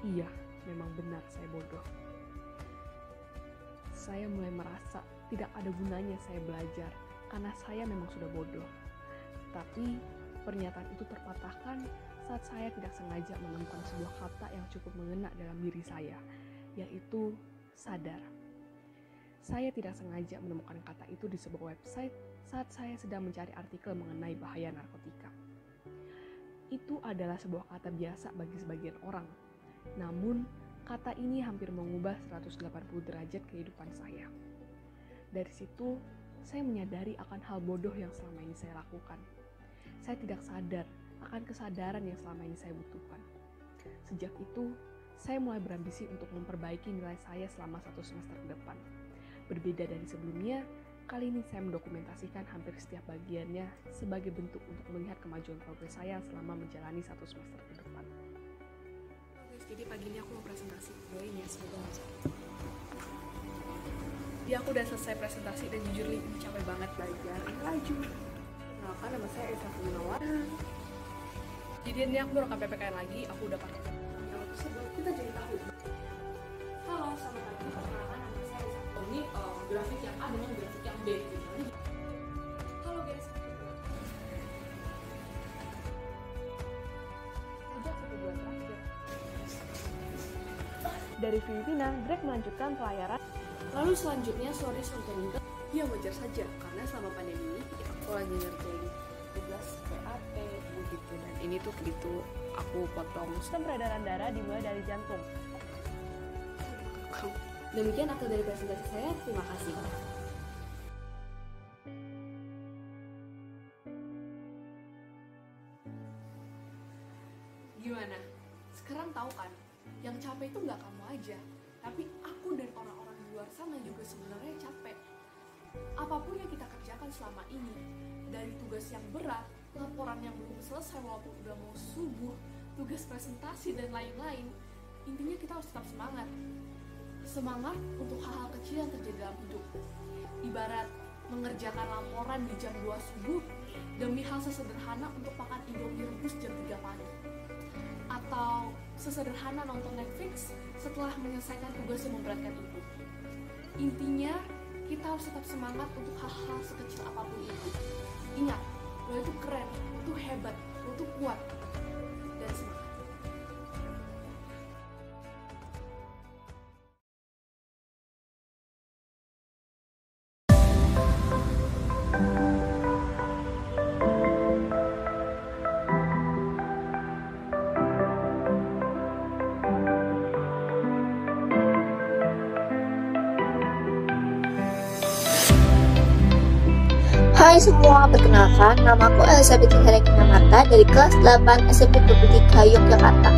Iya, memang benar saya bodoh. Saya mulai merasa tidak ada gunanya saya belajar karena saya memang sudah bodoh. Tapi pernyataan itu terpatahkan saat saya tidak sengaja menemukan sebuah kata yang cukup mengena dalam diri saya, yaitu sadar. Saya tidak sengaja menemukan kata itu di sebuah website saat saya sedang mencari artikel mengenai bahaya narkotika. Itu adalah sebuah kata biasa bagi sebagian orang. Namun, kata ini hampir mengubah 180 derajat kehidupan saya. Dari situ, saya menyadari akan hal bodoh yang selama ini saya lakukan. Saya tidak sadar akan kesadaran yang selama ini saya butuhkan. Sejak itu, saya mulai berambisi untuk memperbaiki nilai saya selama 1 semester ke depan. Berbeda dari sebelumnya, kali ini saya mendokumentasikan hampir setiap bagiannya sebagai bentuk untuk melihat kemajuan progres saya selama menjalani 1 semester ke depan. Jadi pagi ini aku mau presentasi, doain ya semoga lancar. Jadi aku udah selesai presentasi dan jujur ini capek banget belajar. Laju. Kenalkan nama saya Esa Gunawan. Jadi ini aku baru KPPKN lagi, aku udah pakai. Kalau sebelum kita jadi tahu. Halo, selamat pagi. Perkenalkan nama saya Esa. Ini grafik yang A dengan grafik yang B. Halo guys. Sejak 1 bulan terakhir. Dari Filipina, Greg melanjutkan pelayaran. Lalu selanjutnya Sorry Sontonita. Ya wajar saja, karena selama pandemi ini aku lagi ngerjain tugas PAT begitu. Dan ini tuh begitu aku potong sistem peredaran darah dimulai dari jantung. Demikian akhir dari presentasi saya, terima kasih. Gimana? Sekarang tahu kan, yang capek itu nggak kamu aja, tapi aku dan orang-orang di luar sana juga sebenarnya capek. Apapun yang kita kerjakan selama ini, dari tugas yang berat, laporan yang belum selesai walaupun udah mau subuh, tugas presentasi dan lain-lain, intinya kita harus tetap semangat. Semangat untuk hal-hal kecil yang terjadi dalam hidup. Ibarat mengerjakan laporan di jam 2 subuh demi hal sesederhana untuk makan Indomie rebus jam 3 pagi. Atau sesederhana nonton Netflix setelah menyelesaikan tugas yang memberatkan itu. Intinya, kita harus tetap semangat untuk hal-hal sekecil apapun itu. Ingat, lo itu keren, lo itu hebat, lo itu kuat. Dan semangat. Hai semua, perkenalkan, nama aku Elizabeth Helena Marta dari kelas 8 SMP 23 Yogyakarta.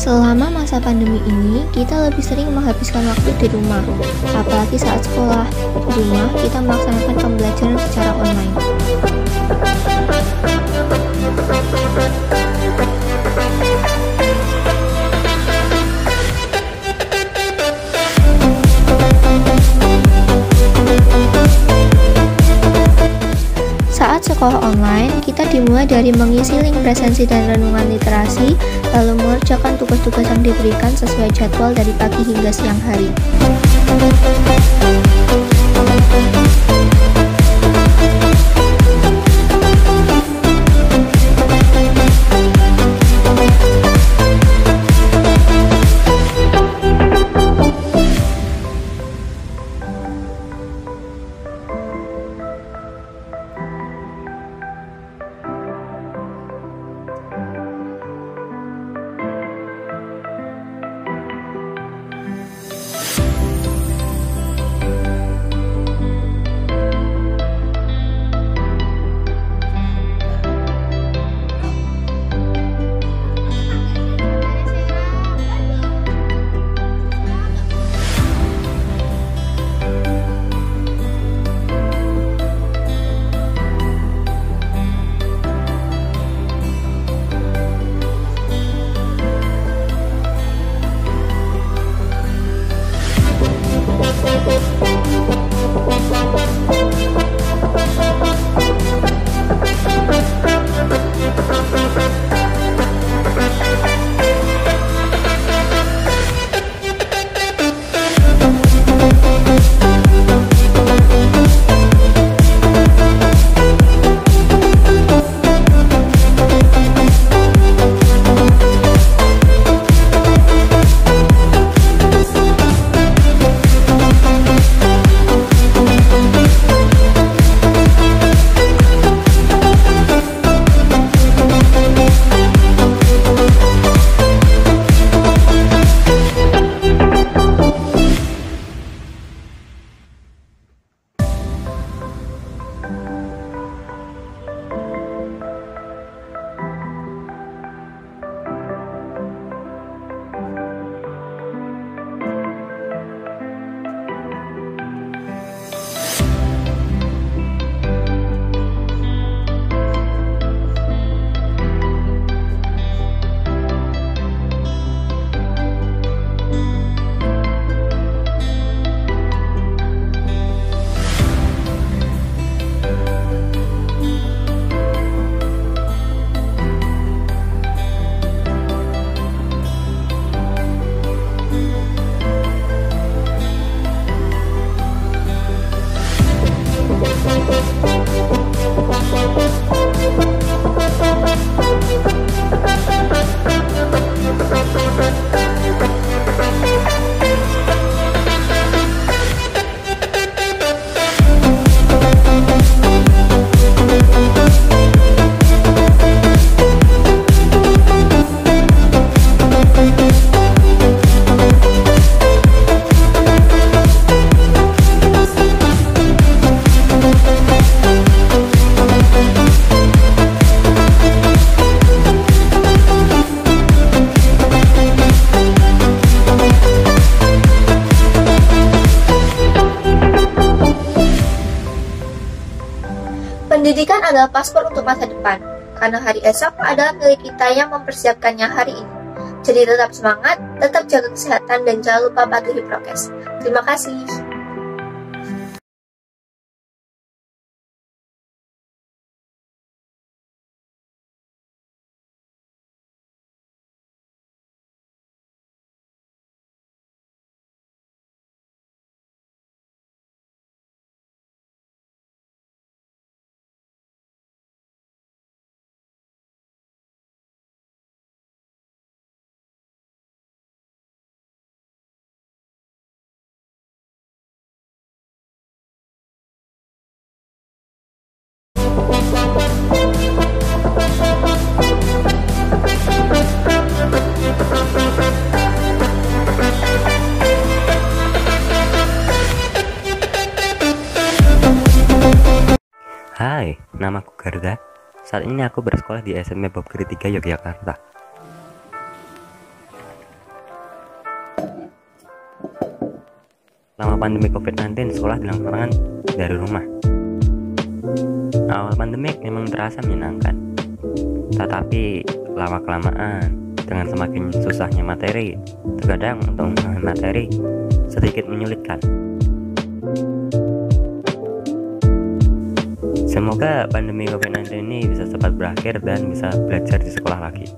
Selama masa pandemi ini, kita lebih sering menghabiskan waktu di rumah. Apalagi saat sekolah. Di rumah, kita melaksanakan pembelajaran secara online. Saat sekolah online, kita dimulai dari mengisi link presensi dan renungan literasi, lalu mengerjakan tugas-tugas yang diberikan sesuai jadwal dari pagi hingga siang hari. Pendidikan adalah paspor untuk masa depan, karena hari esok adalah milik kita yang mempersiapkannya hari ini. Jadi tetap semangat, tetap jaga kesehatan, dan jangan lupa patuhi prokes. Terima kasih. Hai, namaku Garda. Saat ini aku bersekolah di SMP Bobgiri 3 Yogyakarta. Selama pandemi COVID-19, sekolah dilaksanakan dari rumah. Awal pandemi memang terasa menyenangkan, tetapi lama-kelamaan dengan semakin susahnya materi, terkadang untuk memahami materi sedikit menyulitkan. Semoga pandemi COVID-19 ini bisa cepat berakhir dan bisa belajar di sekolah lagi.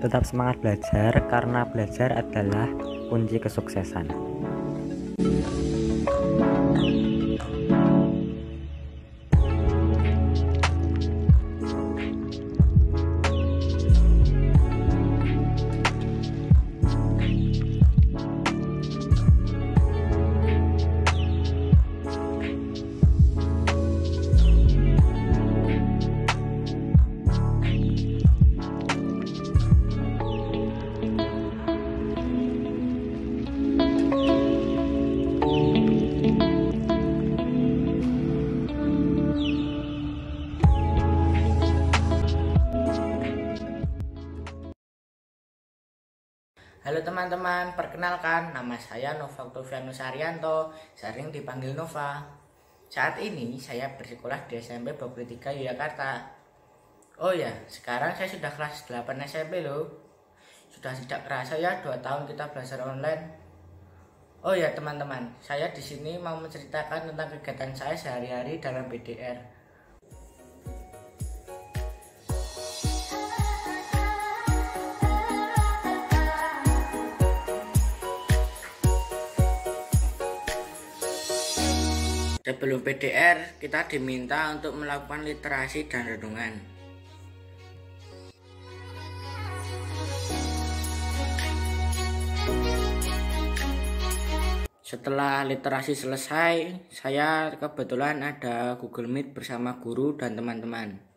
Tetap semangat belajar karena belajar adalah kunci kesuksesan. Halo teman-teman, perkenalkan nama saya Nova Oktavianus Arianto, sering dipanggil Nova. Saat ini saya bersekolah di SMP Bagri 3 Yogyakarta. Oh ya, sekarang saya sudah kelas 8 SMP loh. Sudah tidak kerasa ya 2 tahun kita belajar online. Oh ya teman-teman, saya di sini mau menceritakan tentang kegiatan saya sehari-hari dalam PDR. Sebelum PDR, kita diminta untuk melakukan literasi dan renungan. Setelah literasi selesai, saya kebetulan ada Google Meet bersama guru dan teman-teman.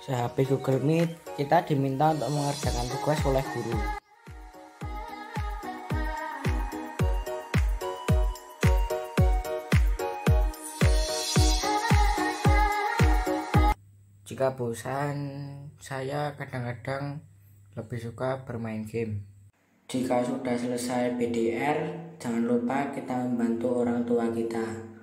Sehabis Google Meet, kita diminta untuk mengerjakan tugas oleh guru. Jika bosan, saya kadang-kadang lebih suka bermain game. Jika sudah selesai PDR, jangan lupa kita membantu orang tua kita.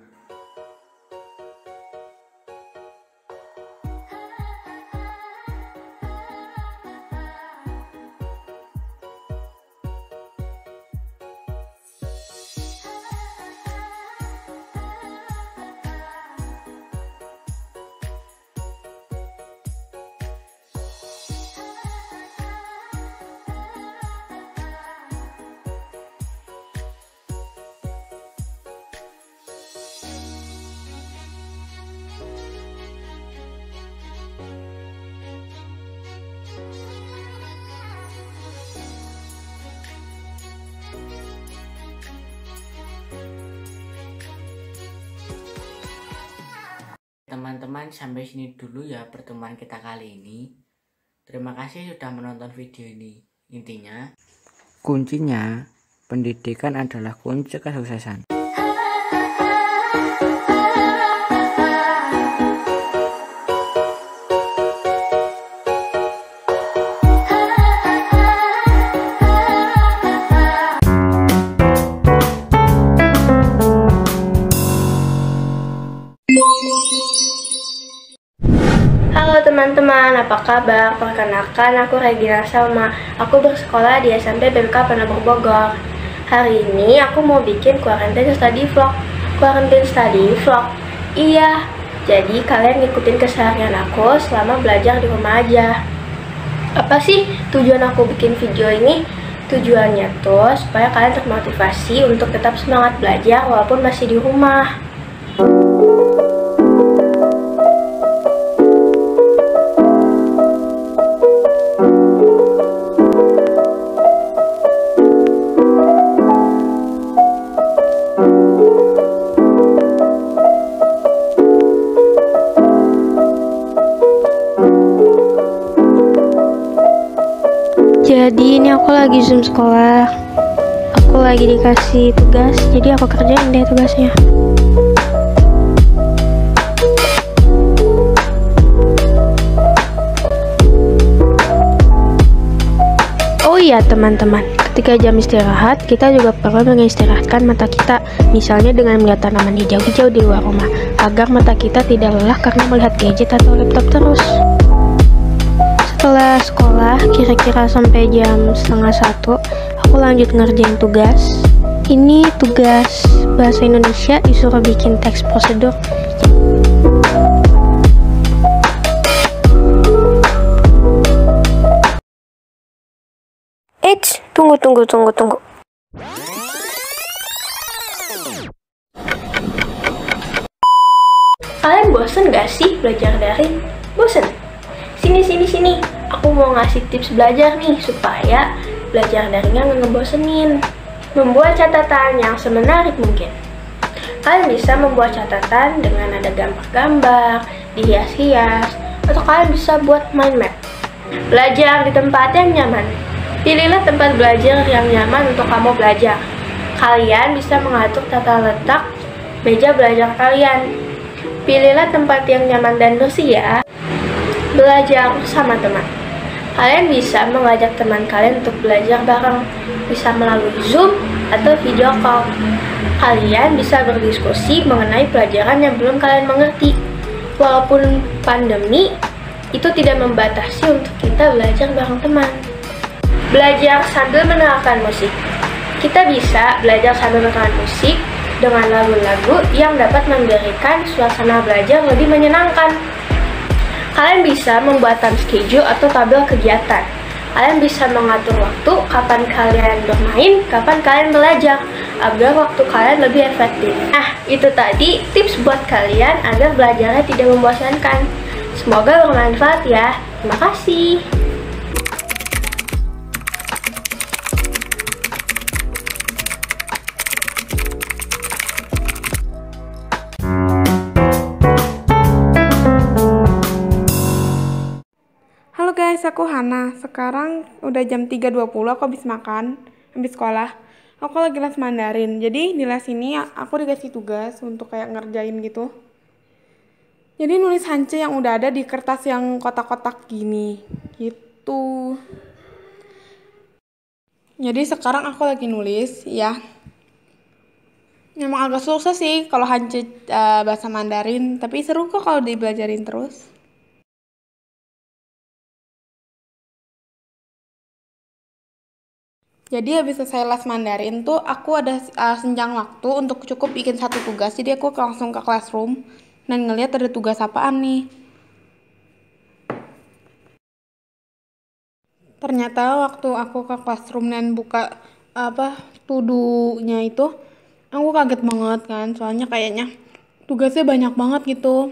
teman-teman, sampai sini dulu ya pertemuan kita kali ini. Terima kasih sudah menonton video ini. Intinya, kuncinya pendidikan adalah kunci kesuksesan. Halo teman-teman, apa kabar? Perkenalkan, aku Regina Salma. Aku bersekolah di SMP BMK Penabur Bogor. Hari ini aku mau bikin quarantine study vlog. Quarantine study vlog? Iya, jadi kalian ngikutin keseharian aku selama belajar di rumah aja. Apa sih tujuan aku bikin video ini? Tujuannya tuh supaya kalian termotivasi untuk tetap semangat belajar walaupun masih di rumah. Jadi ini aku lagi Zoom sekolah. Aku lagi dikasih tugas, jadi aku kerjain deh tugasnya. Oh iya teman-teman, ketika jam istirahat, kita juga perlu mengistirahatkan mata kita. Misalnya dengan melihat tanaman hijau-hijau di luar rumah, agar mata kita tidak lelah karena melihat gadget atau laptop terus. Setelah sekolah, kira-kira sampai jam 12:30, aku lanjut ngerjain tugas. Ini tugas bahasa Indonesia, disuruh bikin teks prosedur. Tunggu. Kalian bosen gak sih belajar daring? Bosen? Sini. Aku mau ngasih tips belajar nih supaya belajar daringnya nggak ngebosenin. Membuat catatan yang semenarik mungkin. Kalian bisa membuat catatan dengan ada gambar-gambar, dihias-hias, atau kalian bisa buat mind map. Belajar di tempat yang nyaman. Pilihlah tempat belajar yang nyaman untuk kamu belajar. Kalian bisa mengatur tata letak meja belajar kalian. Pilihlah tempat yang nyaman dan bersih ya. Belajar bersama teman. Kalian bisa mengajak teman kalian untuk belajar bareng, bisa melalui Zoom atau video call. Kalian bisa berdiskusi mengenai pelajaran yang belum kalian mengerti. Walaupun pandemi, itu tidak membatasi untuk kita belajar bareng teman. Belajar sambil mendengarkan musik. Kita bisa belajar sambil mendengarkan musik dengan lagu-lagu yang dapat memberikan suasana belajar lebih menyenangkan. Kalian bisa membuat time schedule atau tabel kegiatan. Kalian bisa mengatur waktu kapan kalian bermain, kapan kalian belajar, agar waktu kalian lebih efektif. Nah, itu tadi tips buat kalian agar belajarnya tidak membosankan. Semoga bermanfaat ya. Terima kasih. Halo guys, aku Hana. Sekarang udah jam 3.20, aku habis makan, habis sekolah. Aku lagi les Mandarin. Jadi di les ini aku dikasih tugas untuk kayak ngerjain gitu. Jadi nulis hance yang udah ada di kertas yang kotak-kotak gini. Gitu. Jadi sekarang aku lagi nulis ya. Memang agak susah sih kalau hance bahasa Mandarin, tapi seru kok kalau dibelajarin terus. Jadi habis selesai les Mandarin tuh aku ada senjang waktu untuk cukup bikin satu tugas. Jadi aku langsung ke classroom dan ngeliat ada tugas apaan nih. Ternyata waktu aku ke classroom dan buka to-do-nya itu, aku kaget banget kan. Soalnya kayaknya tugasnya banyak banget gitu.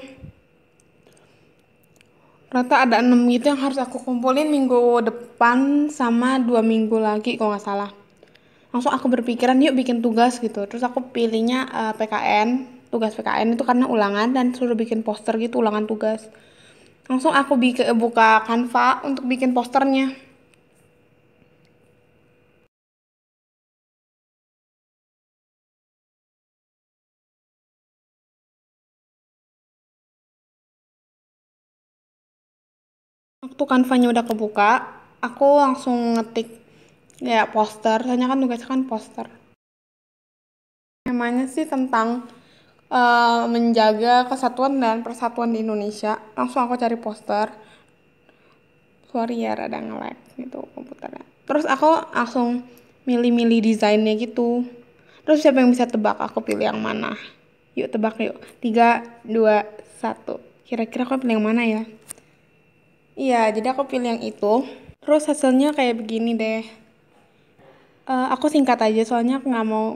Ternyata ada 6 gitu yang harus aku kumpulin minggu depan sama 2 minggu lagi kalau nggak salah. Langsung aku berpikiran yuk bikin tugas gitu. Terus aku pilihnya PKN tugas PKN itu karena ulangan dan suruh bikin poster gitu, ulangan tugas. Langsung aku buka Canva untuk bikin posternya. Waktu Canva-nya udah kebuka, aku langsung ngetik kayak poster, soalnya kan tugasnya kan poster. Temanya sih tentang menjaga kesatuan dan persatuan di Indonesia. Langsung aku cari poster. Sorry ya, rada nge-lag gitu komputernya. Terus aku langsung milih-milih desainnya gitu. Terus siapa yang bisa tebak aku pilih yang mana? Yuk tebak yuk. 3, 2, 1. Kira-kira aku pilih yang mana ya? Iya, jadi aku pilih yang itu. Terus hasilnya kayak begini deh. Aku singkat aja soalnya aku nggak mau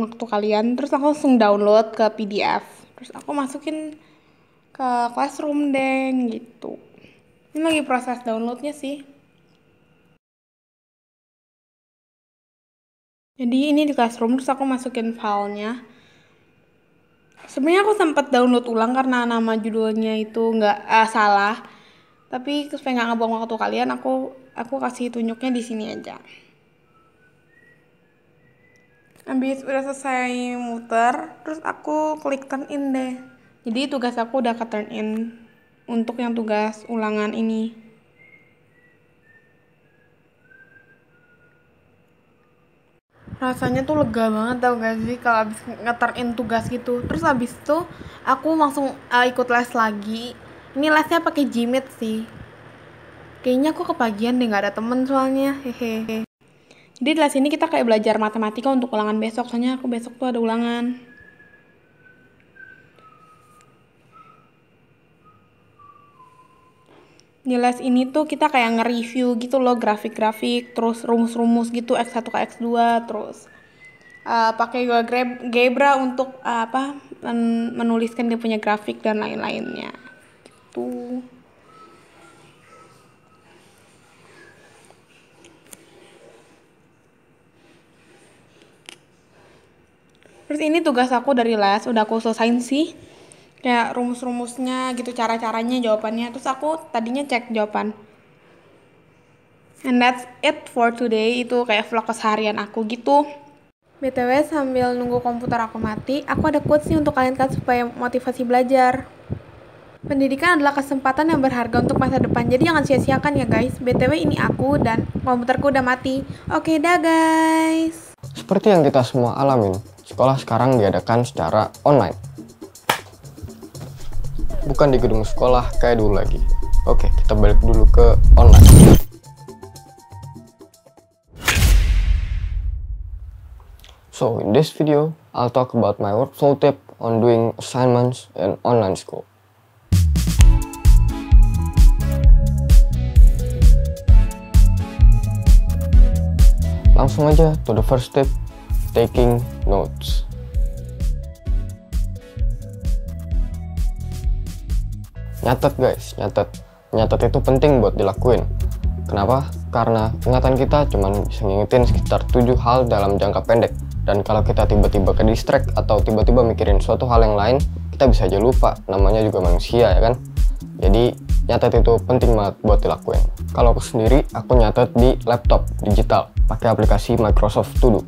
waktu kalian. Terus aku langsung download ke PDF. Terus aku masukin ke Classroom deh gitu. Ini lagi proses downloadnya sih. Jadi ini di Classroom, terus aku masukin filenya. Sebenarnya aku sempat download ulang karena nama judulnya itu nggak salah. Tapi supaya nggak ngebuang waktu kalian, aku kasih tunjuknya di sini aja. Habis udah selesai muter, terus aku klik turn in deh. Jadi tugas aku udah ke turn in untuk yang tugas ulangan ini. Rasanya tuh lega banget tau gak sih kalau abis nge-turn in tugas gitu. Terus abis itu aku langsung ikut les lagi. Ini lesnya pakai Gmeet sih. Kayaknya aku kepagian deh, nggak ada temen soalnya. Hehehe. Jadi di les ini kita kayak belajar matematika untuk ulangan besok. Soalnya aku besok tuh ada ulangan. Di les ini tuh kita kayak nge-review gitu loh, grafik-grafik, terus rumus-rumus gitu, X1 ke X2, terus pakai GeoGebra untuk menuliskan dia punya grafik dan lain-lainnya. Gitu. Terus ini tugas aku dari les, udah aku selesain sih. Kayak rumus-rumusnya gitu, cara-caranya, jawabannya. Terus aku tadinya cek jawaban. And that's it for today. Itu kayak vlog keseharian aku gitu. BTW sambil nunggu komputer aku mati, aku ada quotes nih untuk kalian kan supaya motivasi belajar. Pendidikan adalah kesempatan yang berharga untuk masa depan. Jadi jangan sia-siakan ya guys. BTW ini aku dan komputerku udah mati. Oke dah guys. Seperti yang kita semua alamin, sekolah sekarang diadakan secara online. Bukan di gedung sekolah kayak dulu lagi. Oke, kita balik dulu ke online. So, in this video, I'll talk about my workflow tip on doing assignments in online school. Langsung aja to the first tip, taking notes. Nyatet guys, nyatet itu penting buat dilakuin. Kenapa? Karena ingatan kita cuma bisa ngingetin sekitar 7 hal dalam jangka pendek. Dan kalau kita tiba-tiba ke distract atau tiba-tiba mikirin suatu hal yang lain, kita bisa aja lupa, namanya juga manusia ya kan. Jadi nyatet itu penting banget buat dilakuin. Kalau aku sendiri, aku nyatet di laptop digital pakai aplikasi Microsoft To Do.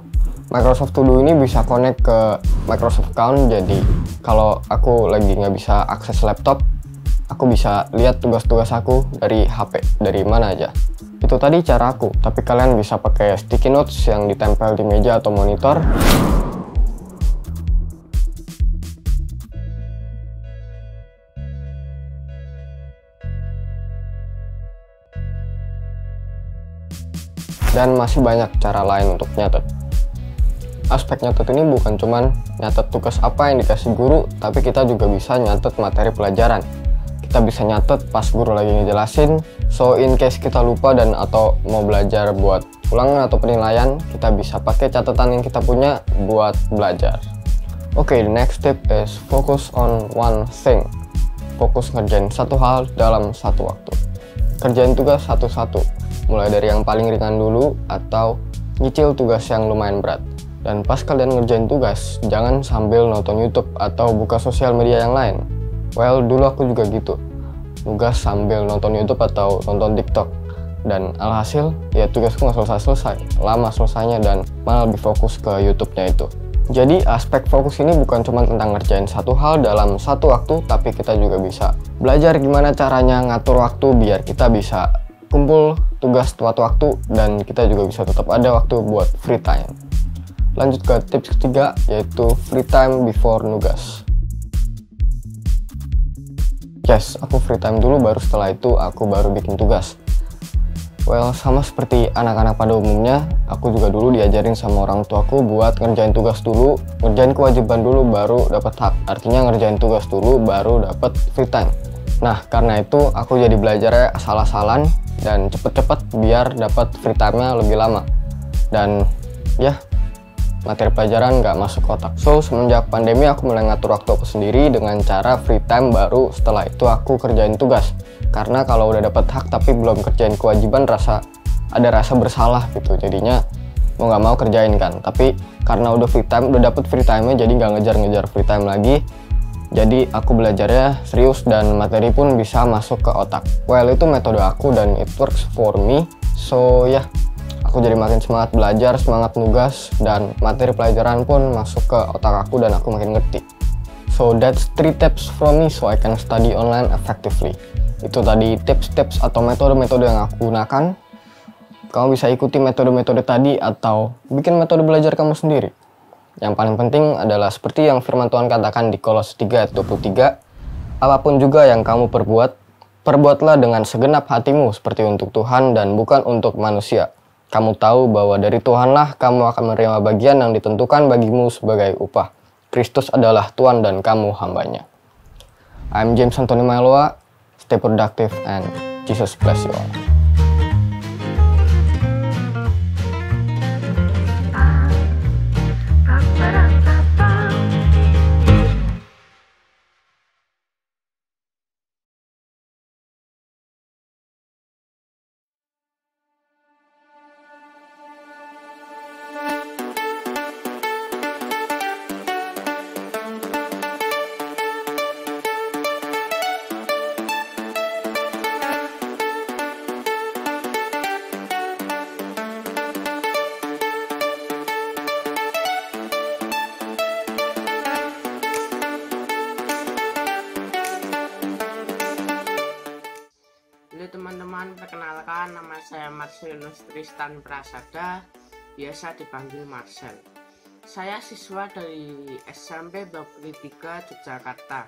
Microsoft To Do ini bisa connect ke Microsoft account, jadi kalau aku lagi nggak bisa akses laptop, aku bisa lihat tugas-tugas aku dari HP, dari mana aja. Itu tadi cara aku, tapi kalian bisa pakai sticky notes yang ditempel di meja atau monitor. Dan masih banyak cara lain untuk nyatet. Aspek nyatet ini bukan cuman nyatet tugas apa yang dikasih guru, tapi kita juga bisa nyatet materi pelajaran. Kita bisa nyatet pas guru lagi ngejelasin, so in case kita lupa dan atau mau belajar buat ulangan atau penilaian, kita bisa pakai catatan yang kita punya buat belajar. Oke, the next tip is focus on one thing. Fokus ngerjain satu hal dalam satu waktu. Kerjain tugas satu-satu, mulai dari yang paling ringan dulu atau nyicil tugas yang lumayan berat. Dan pas kalian ngerjain tugas, jangan sambil nonton YouTube atau buka sosial media yang lain. Well, dulu aku juga gitu. Tugas sambil nonton YouTube atau nonton TikTok. Dan alhasil, ya tugasku nggak selesai-selesai. Lama selesainya dan malah lebih fokus ke YouTube-nya itu. Jadi aspek fokus ini bukan cuma tentang ngerjain satu hal dalam satu waktu, tapi kita juga bisa belajar gimana caranya ngatur waktu biar kita bisa kumpul tugas tepat waktu dan kita juga bisa tetap ada waktu buat free time. Lanjut ke tips ketiga, yaitu free time before nugas. Yes, aku free time dulu, baru setelah itu aku baru bikin tugas. Well, sama seperti anak-anak pada umumnya, aku juga dulu diajarin sama orang tuaku buat ngerjain tugas dulu, ngerjain kewajiban dulu baru dapat hak. Artinya ngerjain tugas dulu baru dapat free time. Nah, karena itu aku jadi belajarnya asal-asalan dan cepet-cepet biar dapat free time-nya lebih lama. Dan ya, materi pelajaran nggak masuk otak. So, semenjak pandemi aku mulai ngatur waktu aku sendiri dengan cara free time, baru setelah itu aku kerjain tugas. Karena kalau udah dapat hak tapi belum kerjain kewajiban, ada rasa bersalah gitu. Jadinya mau nggak mau kerjain kan. Tapi karena udah free time, udah dapet free time-nya, jadi nggak ngejar-ngejar free time lagi. Jadi aku belajarnya serius dan materi pun bisa masuk ke otak. Well, itu metode aku dan it works for me. So ya, aku jadi makin semangat belajar, semangat nugas, dan materi pelajaran pun masuk ke otak aku dan aku makin ngerti. So that's 3 tips from me so I can study online effectively. Itu tadi tips-tips atau metode-metode yang aku gunakan. Kamu bisa ikuti metode-metode tadi atau bikin metode belajar kamu sendiri. Yang paling penting adalah seperti yang firman Tuhan katakan di Kolose 3 ayat 23, apapun juga yang kamu perbuat, perbuatlah dengan segenap hatimu seperti untuk Tuhan dan bukan untuk manusia. Kamu tahu bahwa dari Tuhanlah kamu akan menerima bagian yang ditentukan bagimu sebagai upah. Kristus adalah Tuhan dan kamu hambanya. I'm James Anthony Mailoa. Stay productive and Jesus bless you all. Teman-teman, perkenalkan, nama saya Marcelus Tristan Prasada, biasa dipanggil Marcel. Saya siswa dari SMP Bakti 3 Yogyakarta.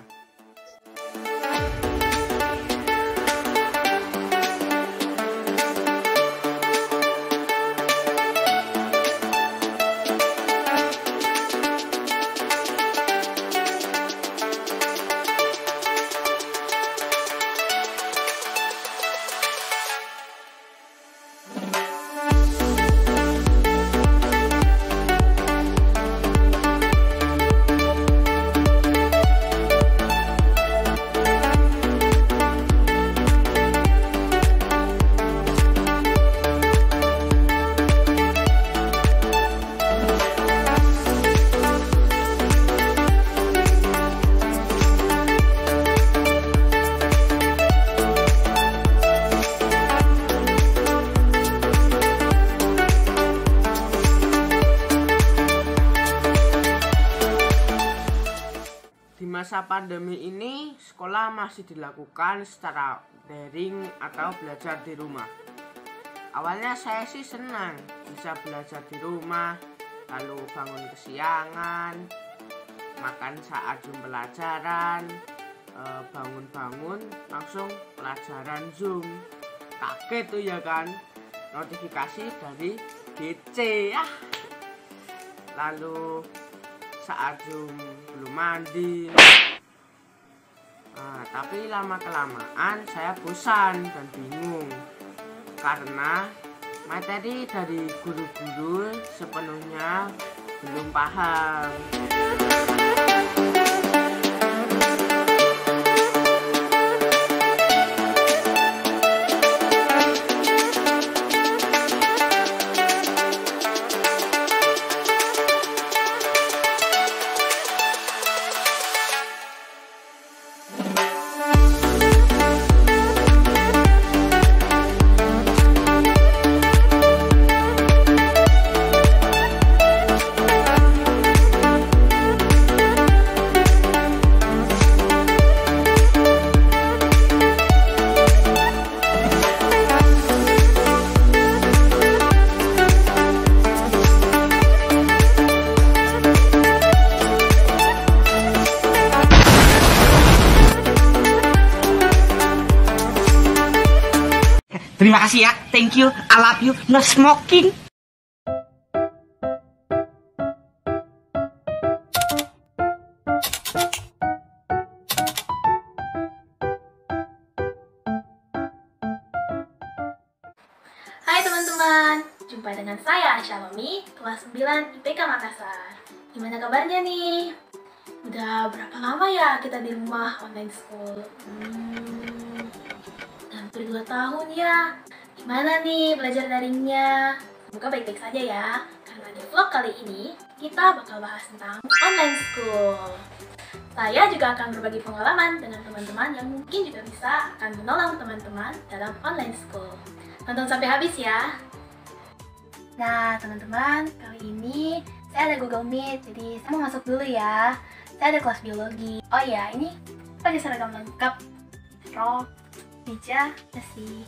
Masa pandemi ini, sekolah masih dilakukan secara daring atau belajar di rumah. Awalnya saya sih senang bisa belajar di rumah, lalu bangun kesiangan, makan saat jam pelajaran, bangun-bangun langsung pelajaran Zoom. Kaget tuh ya kan, notifikasi dari DC. Lalu saat Zoom belum mandi. Tapi lama-kelamaan saya bosan dan bingung karena materi dari guru-guru sepenuhnya belum paham. Terima kasih ya, thank you, I love you, no smoking. Hai teman-teman, jumpa dengan saya Syalomi, kelas 9 IPK Makassar. Gimana kabarnya nih? Udah berapa lama ya kita di rumah online school? Hampir 2 tahun ya. Gimana nih belajar daringnya? Semoga baik-baik saja ya. Karena di vlog kali ini, kita bakal bahas tentang online school. Saya juga akan berbagi pengalaman dengan teman-teman yang mungkin juga bisa akan menolong teman-teman dalam online school. Tonton sampai habis ya. Nah teman-teman, kali ini saya ada Google Meet, jadi saya mau masuk dulu ya. Saya ada kelas biologi. Oh ya, ini pakai seragam lengkap, rok, meja, nasi.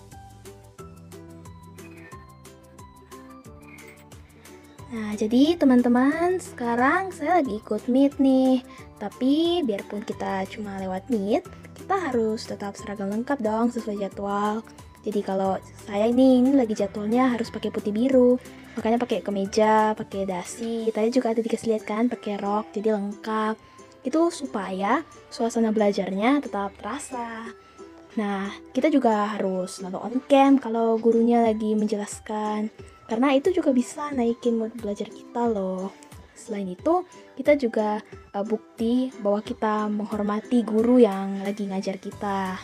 Nah, jadi teman-teman, sekarang saya lagi ikut Meet nih. Tapi biarpun kita cuma lewat Meet, kita harus tetap seragam lengkap dong sesuai jadwal. Jadi kalau saya ini lagi jadwalnya harus pakai putih biru, makanya pakai kemeja, pakai dasi. Tadi juga ada dikasih lihat kan, pakai rok, jadi lengkap. Itu supaya suasana belajarnya tetap terasa. Nah, kita juga harus selalu on cam kalau gurunya lagi menjelaskan, karena itu juga bisa naikin mood belajar kita loh. Selain itu, kita juga bukti bahwa kita menghormati guru yang lagi ngajar kita.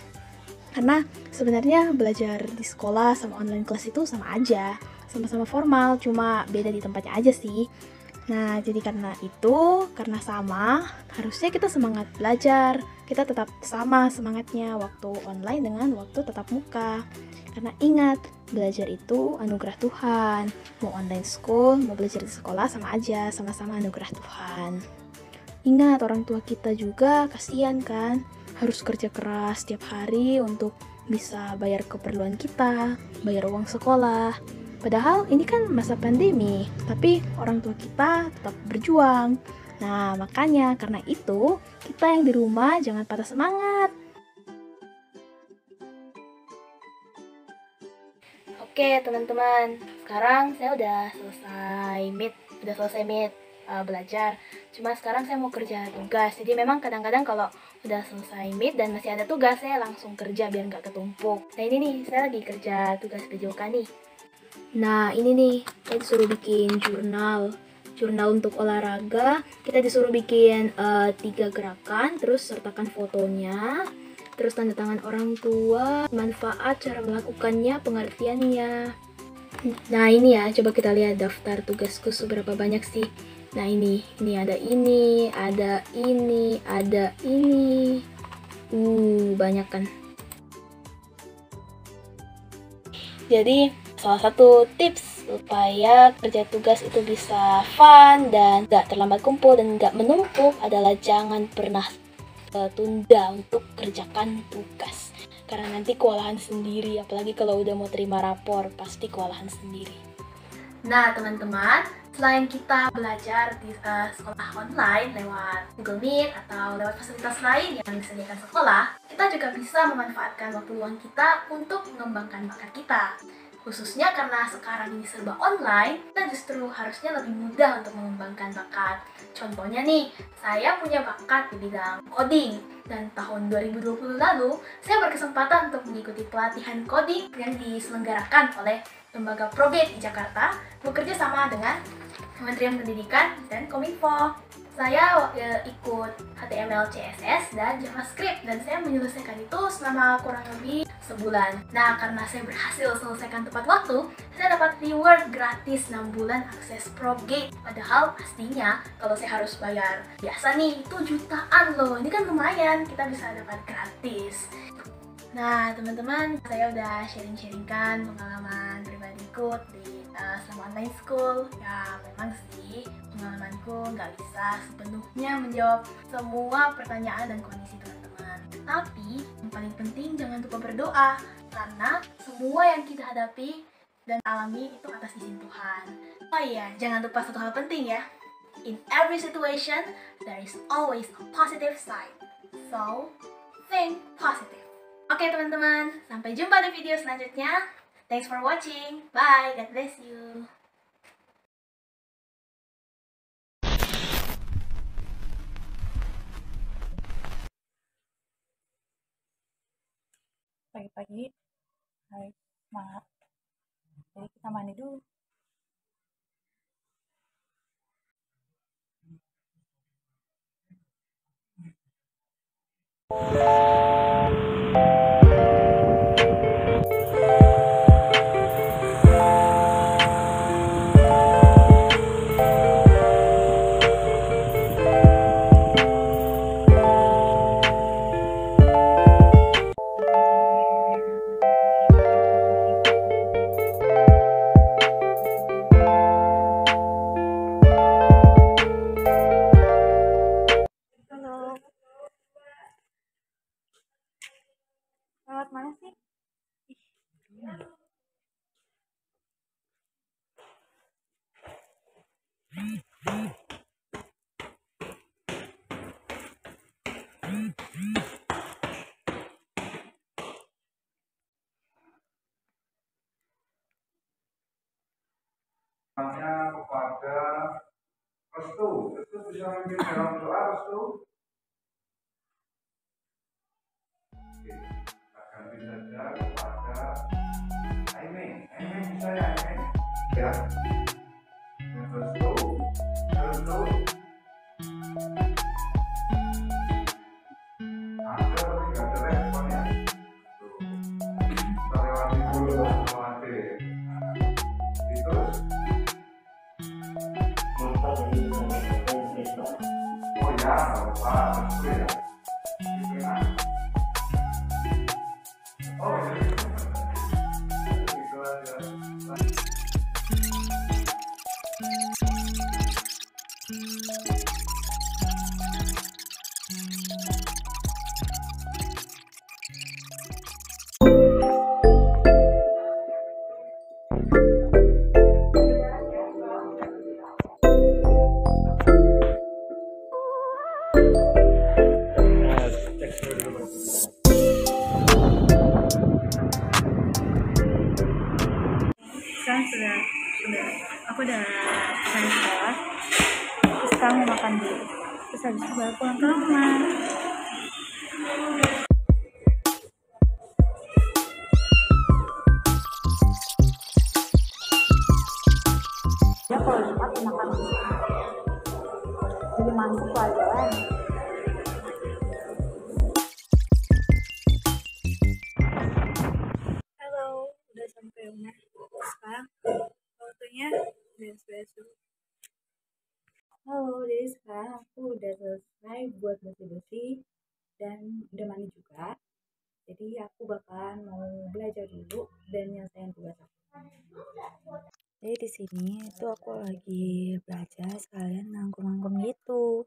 Karena sebenarnya belajar di sekolah sama online kelas itu sama aja, sama-sama formal, cuma beda di tempatnya aja sih. Nah, jadi karena sama, harusnya kita semangat belajar. Kita tetap sama semangatnya waktu online dengan waktu tatap muka. Karena ingat, belajar itu anugerah Tuhan. Mau online school, mau belajar di sekolah sama aja, sama-sama anugerah Tuhan. Ingat, orang tua kita juga kasihan kan, harus kerja keras setiap hari untuk bisa bayar keperluan kita, bayar uang sekolah. Padahal ini kan masa pandemi, tapi orang tua kita tetap berjuang. Nah, makanya karena itu, kita yang di rumah jangan patah semangat. Oke teman-teman, sekarang saya udah selesai meet belajar. Cuma sekarang saya mau kerja tugas. Jadi memang kadang-kadang kalau udah selesai meet dan masih ada tugas, saya langsung kerja biar nggak ketumpuk. Nah ini nih, saya lagi kerja tugas PJOK nih. Nah ini nih, saya disuruh bikin jurnal untuk olahraga. Kita disuruh bikin 3 gerakan, terus sertakan fotonya, terus tanda tangan orang tua, manfaat cara melakukannya, pengertiannya. Nah ini ya, coba kita lihat daftar tugasku seberapa banyak sih. Nah ini ada ini, ada ini, ada ini. Banyak kan. Jadi salah satu tips supaya kerja tugas itu bisa fun dan gak terlambat kumpul dan gak menumpuk adalah jangan pernah tunda untuk kerjakan tugas. Karena nanti kewalahan sendiri, apalagi kalau udah mau terima rapor, pasti kewalahan sendiri. Nah teman-teman, selain kita belajar di sekolah online lewat Google Meet atau lewat fasilitas lain yang disediakan sekolah, kita juga bisa memanfaatkan waktu luang kita untuk mengembangkan bakat kita. Khususnya karena sekarang ini serba online, kita justru harusnya lebih mudah untuk mengembangkan bakat. Contohnya nih, saya punya bakat di bidang coding. Dan tahun 2020 lalu, saya berkesempatan untuk mengikuti pelatihan coding yang diselenggarakan oleh Lembaga Probate di Jakarta, bekerja sama dengan Kementerian Pendidikan dan Kominfo. Saya ikut HTML, CSS, dan JavaScript, dan saya menyelesaikan itu selama kurang lebih sebulan. Nah, karena saya berhasil selesaikan tepat waktu, saya dapat reward gratis 6 bulan akses Probate. Padahal pastinya kalau saya harus bayar biasa nih, itu jutaan loh. Ini kan lumayan, kita bisa dapat gratis. Nah, teman-teman, saya udah sharing-sharingkan pengalaman pribadiku di selama online school. Ya, memang sih pengalamanku nggak bisa sepenuhnya menjawab semua pertanyaan dan kondisi teman-teman. Tapi, yang paling penting jangan lupa berdoa, karena semua yang kita hadapi dan alami itu atas izin Tuhan. Oh iya, jangan lupa satu hal penting ya. In every situation, there is always a positive side. So, think positive. Oke teman-teman, sampai jumpa di video selanjutnya. Thanks for watching. Bye. God bless you. Pagi-pagi, hai, semangat. Jadi kita mandi dulu. Halo. Lewat mana sih? Kepada Restu bisa memimpin dalam doa Restu. Oke, kita ganti saja kepada Aime bisa ya Aime? Ya. Restu. Ada tapi nggak ada responnya. Kita lewati dulu lewati. Terus. Oh ya, Pak, Restu ya. Oh, jadi itu aja. Sekarang aku udah selesai sekolah. Terus sekarang mau makan dulu. Terus habis itu baru pulang ke rumah. Ya kalau Jumat makan jadi mantap pelajaran. Halo, udah sampai rumah. Sekarang waktunya beres-beres dulu. Halo, jadi sekarang aku udah selesai buat bersih-bersih dan udah mandi juga. Jadi aku bakalan mau belajar dulu dan nyelesain tugas aku. Jadi di sini tuh aku lagi belajar sekalian ngangkum-ngangkum gitu.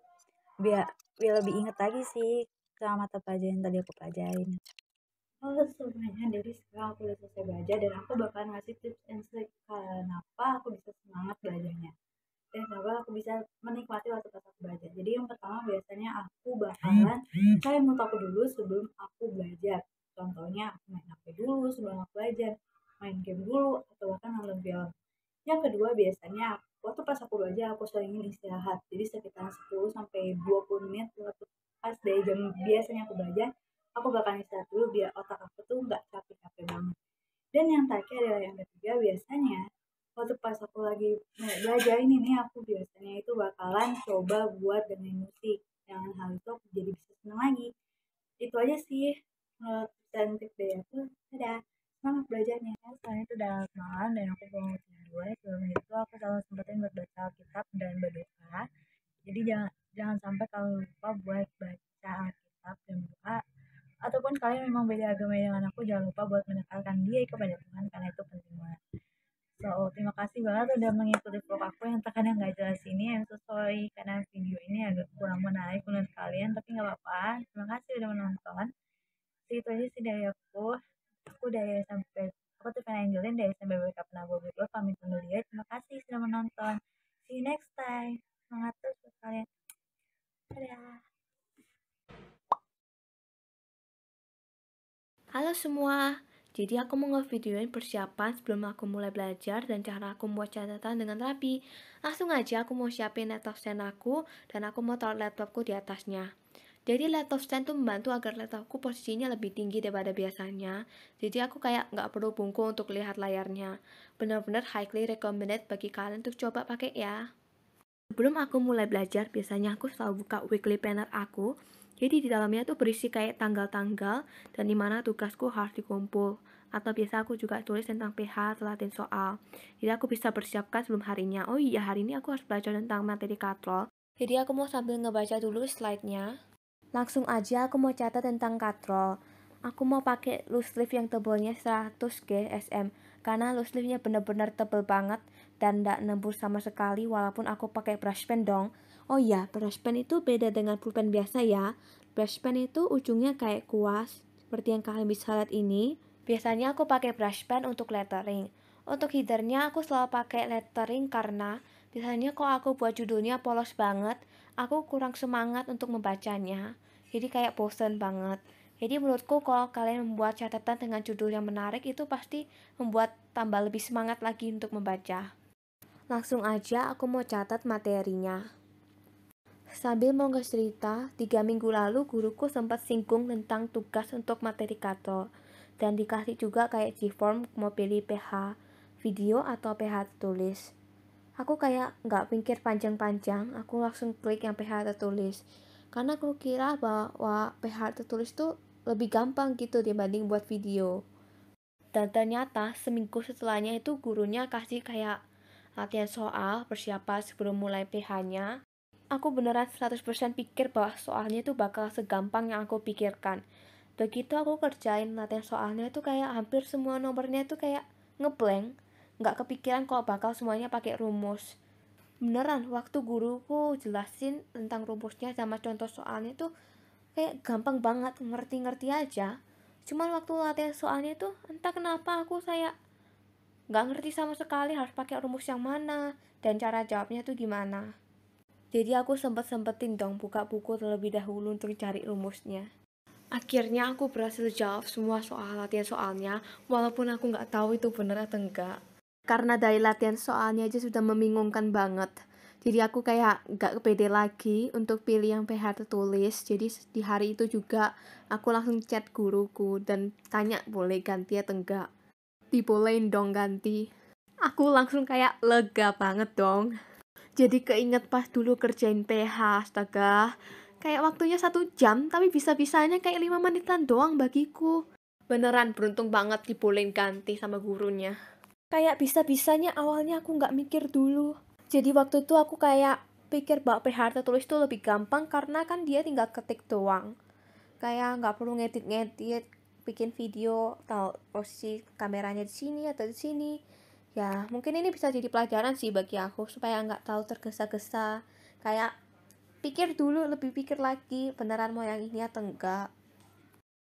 Biar lebih inget lagi sih sama mata pelajaran yang tadi aku pelajarin. Halo semuanya, dari sekarang aku udah selesai belajar dan aku bakalan ngasih tips and trick kenapa aku bisa semangat belajarnya dan kenapa aku bisa menikmati waktu pas aku belajar. Jadi yang pertama biasanya aku bakalan cari mood aku dulu sebelum aku belajar. Contohnya aku main HP dulu sebelum aku belajar, main game dulu atau bahkan nonton film. Yang kedua biasanya waktu pas aku belajar aku seringin istirahat. Jadi sekitar 10 sampai 20 menit waktu pas dari jam biasanya aku belajar, aku bakal istirahat dulu biar otak aku tuh nggak capek-capek banget. Dan yang terakhir adalah yang ketiga, biasanya waktu pas aku lagi belajar ini aku biasanya itu bakalan coba buat dengerin musik. Yang hal itu aku jadi bisa seneng lagi. Itu aja sih dan tip dari aku. Dadah, semangat belajarnya. Sekarang itu udah malam dan aku mau tidur. Sebelum itu aku selalu sempetin buat baca Alkitab dan berdoa. Jadi jangan sampai kalau lupa buat baca Alkitab dan berdoa. Ataupun kalian memang beda agama dengan aku, jangan lupa buat mendekatkan diri kepada Tuhan karena itu penting banget. So, terima kasih banget udah mengikuti vlog aku yang terkadang nggak jelas ini. I'm so sorry karena video ini agak kurang menarik menurut kalian, tapi nggak apa-apa. Terima kasih udah menonton. Itu aja sih dari aku. Aku dari sampai aku tuh pengen Angelin dari sampai BK Penabur Berdua pamit undur diri. Terima kasih sudah menonton. See you next time. Semangat terus buat kalian. Dadah. Halo semua, Jadi aku mau ngevideoin persiapan sebelum aku mulai belajar dan cara aku membuat catatan dengan rapi. Langsung aja aku mau siapin laptop stand aku dan aku mau taruh laptopku di atasnya. Jadi laptop stand tuh membantu agar laptopku posisinya lebih tinggi daripada biasanya. Jadi aku kayak nggak perlu bungkuk untuk lihat layarnya. Benar-benar highly recommended bagi kalian untuk coba pakai ya. Sebelum aku mulai belajar, biasanya aku selalu buka weekly planner aku. Jadi di dalamnya tuh berisi kayak tanggal-tanggal dan dimana tugasku harus dikumpul. Atau biasa aku juga tulis tentang PH atau latihan soal. Jadi aku bisa persiapkan sebelum harinya. Oh iya, hari ini aku harus belajar tentang materi katrol. Jadi aku mau sambil ngebaca dulu slide-nya. Langsung aja aku mau catat tentang katrol. Aku mau pakai loose leaf yang tebalnya 100 GSM. Karena loose leaf-nya bener-bener tebel banget dan gak nembus sama sekali walaupun aku pakai brush pen dong. Oh iya, brush pen itu beda dengan pulpen biasa ya. Brush pen itu ujungnya kayak kuas, seperti yang kalian bisa lihat ini. Biasanya aku pakai brush pen untuk lettering. Untuk headernya aku selalu pakai lettering karena biasanya kalau aku buat judulnya polos banget, aku kurang semangat untuk membacanya. Jadi kayak bosen banget. Jadi menurutku kalau kalian membuat catatan dengan judul yang menarik itu pasti membuat tambah lebih semangat lagi untuk membaca. Langsung aja aku mau catat materinya. Sambil mau cerita, 3 minggu lalu guruku sempat singgung tentang tugas untuk materi katrol. Dan dikasih juga kayak G-form mau pilih PH video atau PH tertulis. Aku kayak nggak pikir panjang-panjang, aku langsung klik yang PH tertulis. Karena aku kira bahwa PH tertulis tuh lebih gampang gitu dibanding buat video. Dan ternyata seminggu setelahnya itu gurunya kasih kayak latihan soal, persiapan sebelum mulai PH-nya. Aku beneran 100% pikir bahwa soalnya itu bakal segampang yang aku pikirkan. Begitu aku kerjain latihan soalnya itu kayak hampir semua nomornya itu kayak ngeblank. Nggak kepikiran kalau bakal semuanya pakai rumus. Beneran, waktu guruku jelasin tentang rumusnya sama contoh soalnya tuh kayak gampang banget, ngerti-ngerti aja. Cuman waktu latihan soalnya tuh entah kenapa aku kayak nggak ngerti sama sekali harus pakai rumus yang mana dan cara jawabnya tuh gimana. Jadi aku sempetin dong buka buku terlebih dahulu untuk cari rumusnya. Akhirnya aku berhasil jawab semua soal latihan soalnya, walaupun aku nggak tahu itu bener atau enggak. Karena dari latihan soalnya aja sudah membingungkan banget. Jadi aku kayak nggak pede lagi untuk pilih yang PH tertulis. Jadi di hari itu juga aku langsung chat guruku dan tanya boleh ganti atau enggak. Dibolehin dong ganti. Aku langsung kayak lega banget dong. Jadi keinget pas dulu kerjain PH, astaga. Kayak waktunya 1 jam, tapi bisa-bisanya kayak 5 menitan doang bagiku. Beneran beruntung banget dibolehin ganti sama gurunya. Kayak bisa-bisanya awalnya aku nggak mikir dulu. Jadi waktu itu aku kayak pikir bahwa PH tertulis itu lebih gampang karena kan dia tinggal ketik doang. Kayak nggak perlu ngedit-ngedit, bikin video, tahu posisi kameranya di sini atau di sini. Ya, mungkin ini bisa jadi pelajaran sih bagi aku supaya nggak tahu tergesa-gesa. Kayak pikir dulu, lebih pikir lagi beneran mau yang ini atau enggak.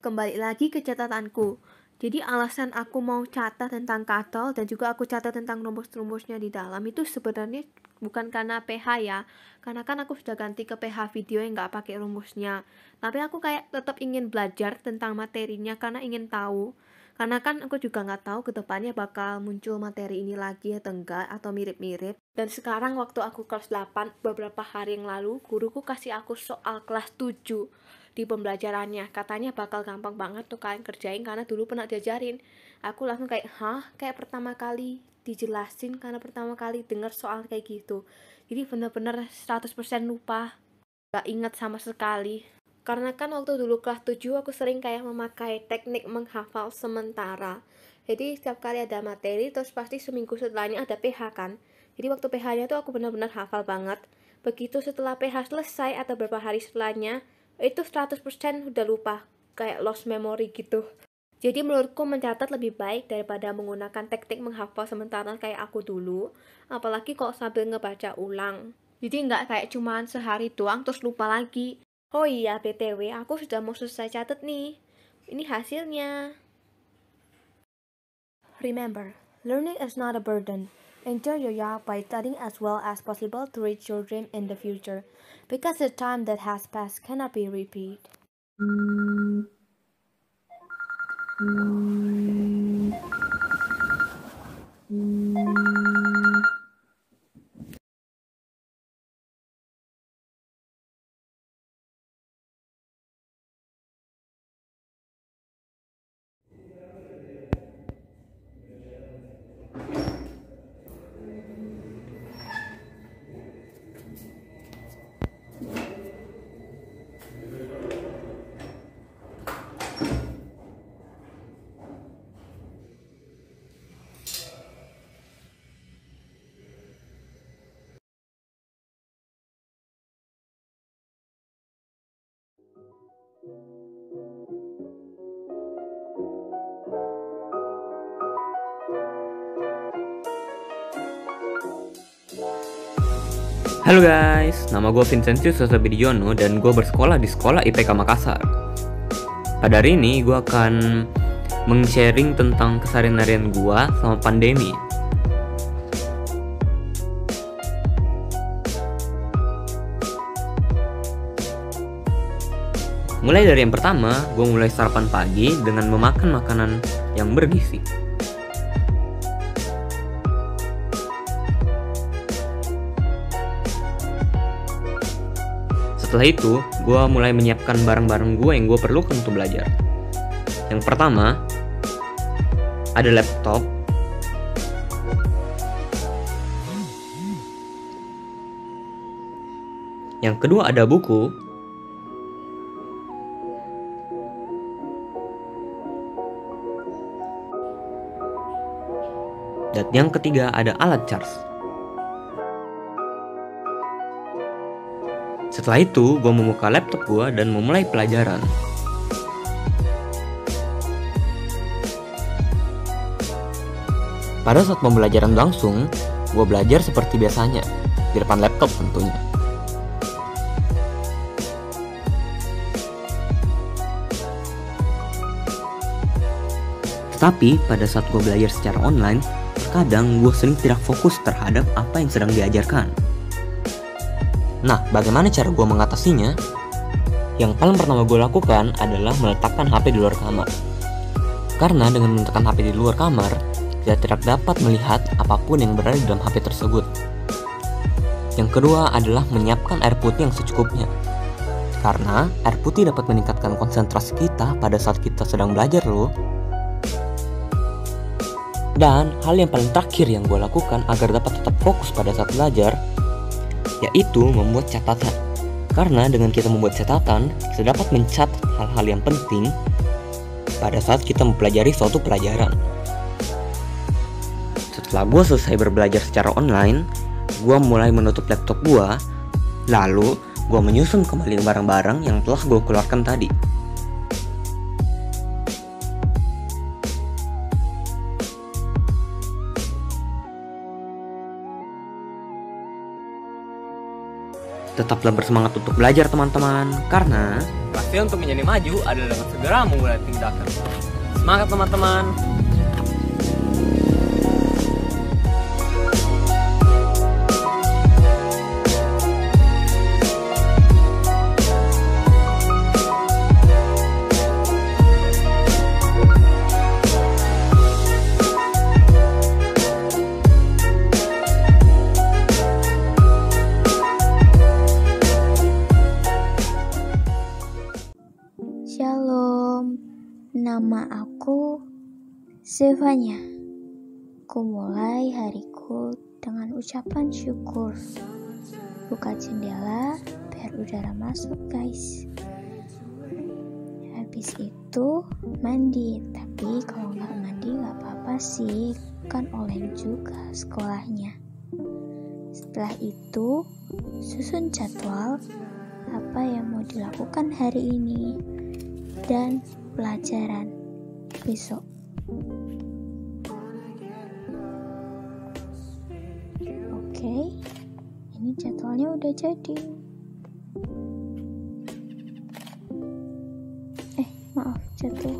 Kembali lagi ke catatanku. Jadi alasan aku mau catat tentang katrol dan juga aku catat tentang rumus-rumusnya di dalam itu sebenarnya bukan karena PH ya. Karena kan aku sudah ganti ke PH video yang nggak pakai rumusnya. Tapi aku kayak tetap ingin belajar tentang materinya karena ingin tahu. Karena kan aku juga nggak tahu kedepannya bakal muncul materi ini lagi atau enggak, atau mirip-mirip. Dan sekarang waktu aku kelas 8, beberapa hari yang lalu, guruku kasih aku soal kelas 7 di pembelajarannya. Katanya bakal gampang banget tuh kalian kerjain karena dulu pernah diajarin. Aku langsung kayak, kayak pertama kali dijelasin karena pertama kali dengar soal kayak gitu. Jadi bener-bener 100% lupa. Gak ingat sama sekali. Karena kan waktu dulu kelas 7 aku sering kayak memakai teknik menghafal sementara. Jadi setiap kali ada materi terus pasti seminggu setelahnya ada PH kan. Jadi waktu PH-nya tuh aku benar-benar hafal banget. Begitu setelah PH selesai atau beberapa hari setelahnya, itu 100% udah lupa. Kayak lost memory gitu. Jadi menurutku mencatat lebih baik daripada menggunakan teknik menghafal sementara kayak aku dulu. Apalagi kalau sambil ngebaca ulang. Jadi nggak kayak cuman sehari doang terus lupa lagi. Oh iya, BTW, aku sudah mau selesai catat nih. Ini hasilnya. Remember, learning is not a burden. Enjoy your job by studying as well as possible to reach your dream in the future. Because the time that has passed cannot be repeated. Halo guys, nama gue Vincentius Sosabidiono dan gue bersekolah di Sekolah IPK Makassar. Pada hari ini gue akan meng-sharing tentang keseharian gue selama pandemi. Mulai dari yang pertama, gue mulai sarapan pagi dengan memakan makanan yang bergizi. Setelah itu, gue mulai menyiapkan barang-barang gue yang gue perlukan untuk belajar. Yang pertama, ada laptop. Yang kedua, ada buku. Dan yang ketiga, ada alat charge. Setelah itu, gue membuka laptop gue dan memulai pelajaran. Pada saat pembelajaran langsung, gue belajar seperti biasanya, di depan laptop tentunya. Tetapi, pada saat gue belajar secara online, terkadang gue sering tidak fokus terhadap apa yang sedang diajarkan. Nah, bagaimana cara gue mengatasinya? Yang paling pertama gue lakukan adalah meletakkan HP di luar kamar. Karena dengan meletakkan HP di luar kamar, kita tidak dapat melihat apapun yang berada di dalam HP tersebut. Yang kedua adalah menyiapkan air putih yang secukupnya. Karena air putih dapat meningkatkan konsentrasi kita pada saat kita sedang belajar loh. Dan hal yang paling terakhir yang gue lakukan agar dapat tetap fokus pada saat belajar, yaitu membuat catatan. Karena dengan kita membuat catatan, kita dapat mencatat hal-hal yang penting pada saat kita mempelajari suatu pelajaran. Setelah gue selesai berbelajar secara online, gue mulai menutup laptop gue, lalu gue menyusun kembali barang-barang yang telah gue keluarkan tadi. Tetaplah bersemangat untuk belajar teman-teman, karena pasti untuk menjadi maju adalah dengan segera memulai tindakan. Semangat teman-teman! Shalom, nama aku Zevanya. Aku mulai hariku dengan ucapan syukur. Buka jendela biar udara masuk guys. Habis itu mandi, tapi kalau nggak mandi nggak apa-apa sih, kan online juga sekolahnya. Setelah itu susun jadwal apa yang mau dilakukan hari ini dan pelajaran besok. Oke, ini jadwalnya udah jadi. Maaf, jatuh.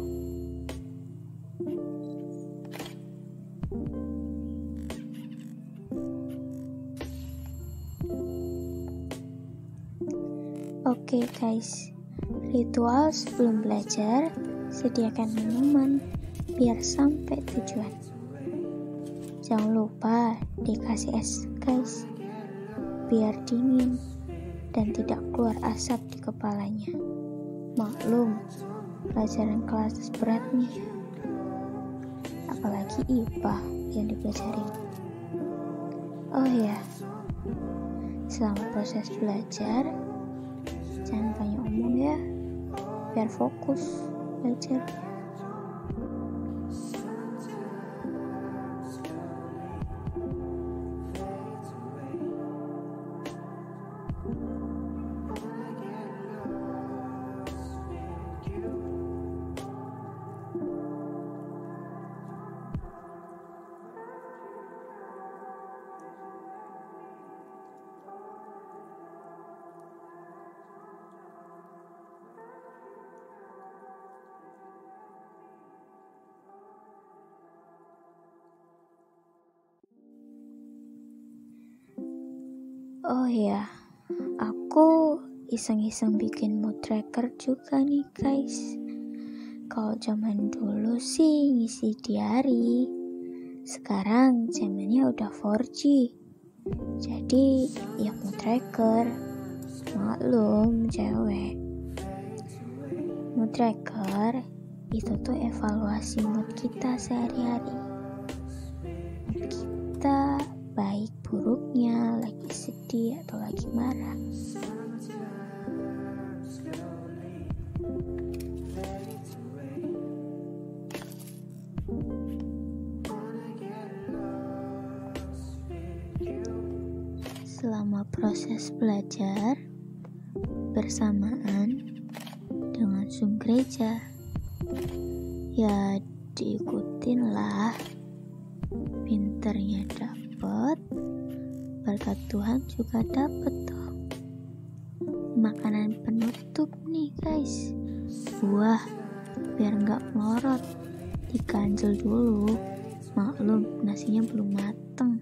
Oke guys, ritual sebelum belajar Sediakan minuman biar sampai tujuan. Jangan lupa dikasih es guys, biar dingin dan tidak keluar asap di kepalanya. Maklum, pelajaran kelas berat nih, apalagi IPA yang dipelajarin. Oh ya, selama proses belajar jangan banyak omong ya, biar fokus belajar. Oh ya, aku iseng-iseng bikin mood tracker juga nih guys. Kalau zaman dulu sih ngisi diary, sekarang zamannya udah 4G. Jadi ya mood tracker, maklum cewek. Mood tracker itu tuh evaluasi mood kita sehari-hari. Mood kita baik buruknya, lagi sedih atau lagi marah. Selama proses belajar bersamaan dengan Zoom gereja, ya diikutin lah, pinternya dapet, berkat Tuhan juga dapet tuh. Makanan penutup nih guys, buah biar nggak melorot, diganjel dulu, maklum nasinya belum mateng.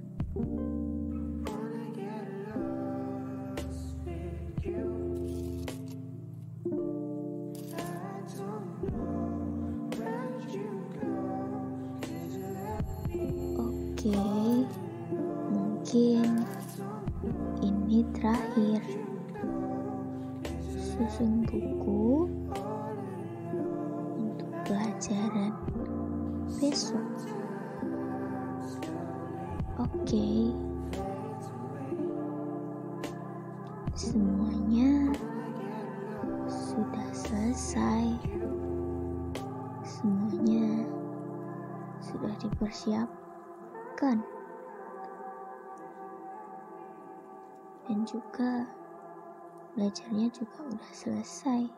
Oke, mungkin ini terakhir. Susun buku untuk pelajaran besok. Oke, semuanya sudah selesai. Semuanya sudah dipersiapkan. Dan juga belajarnya juga udah selesai.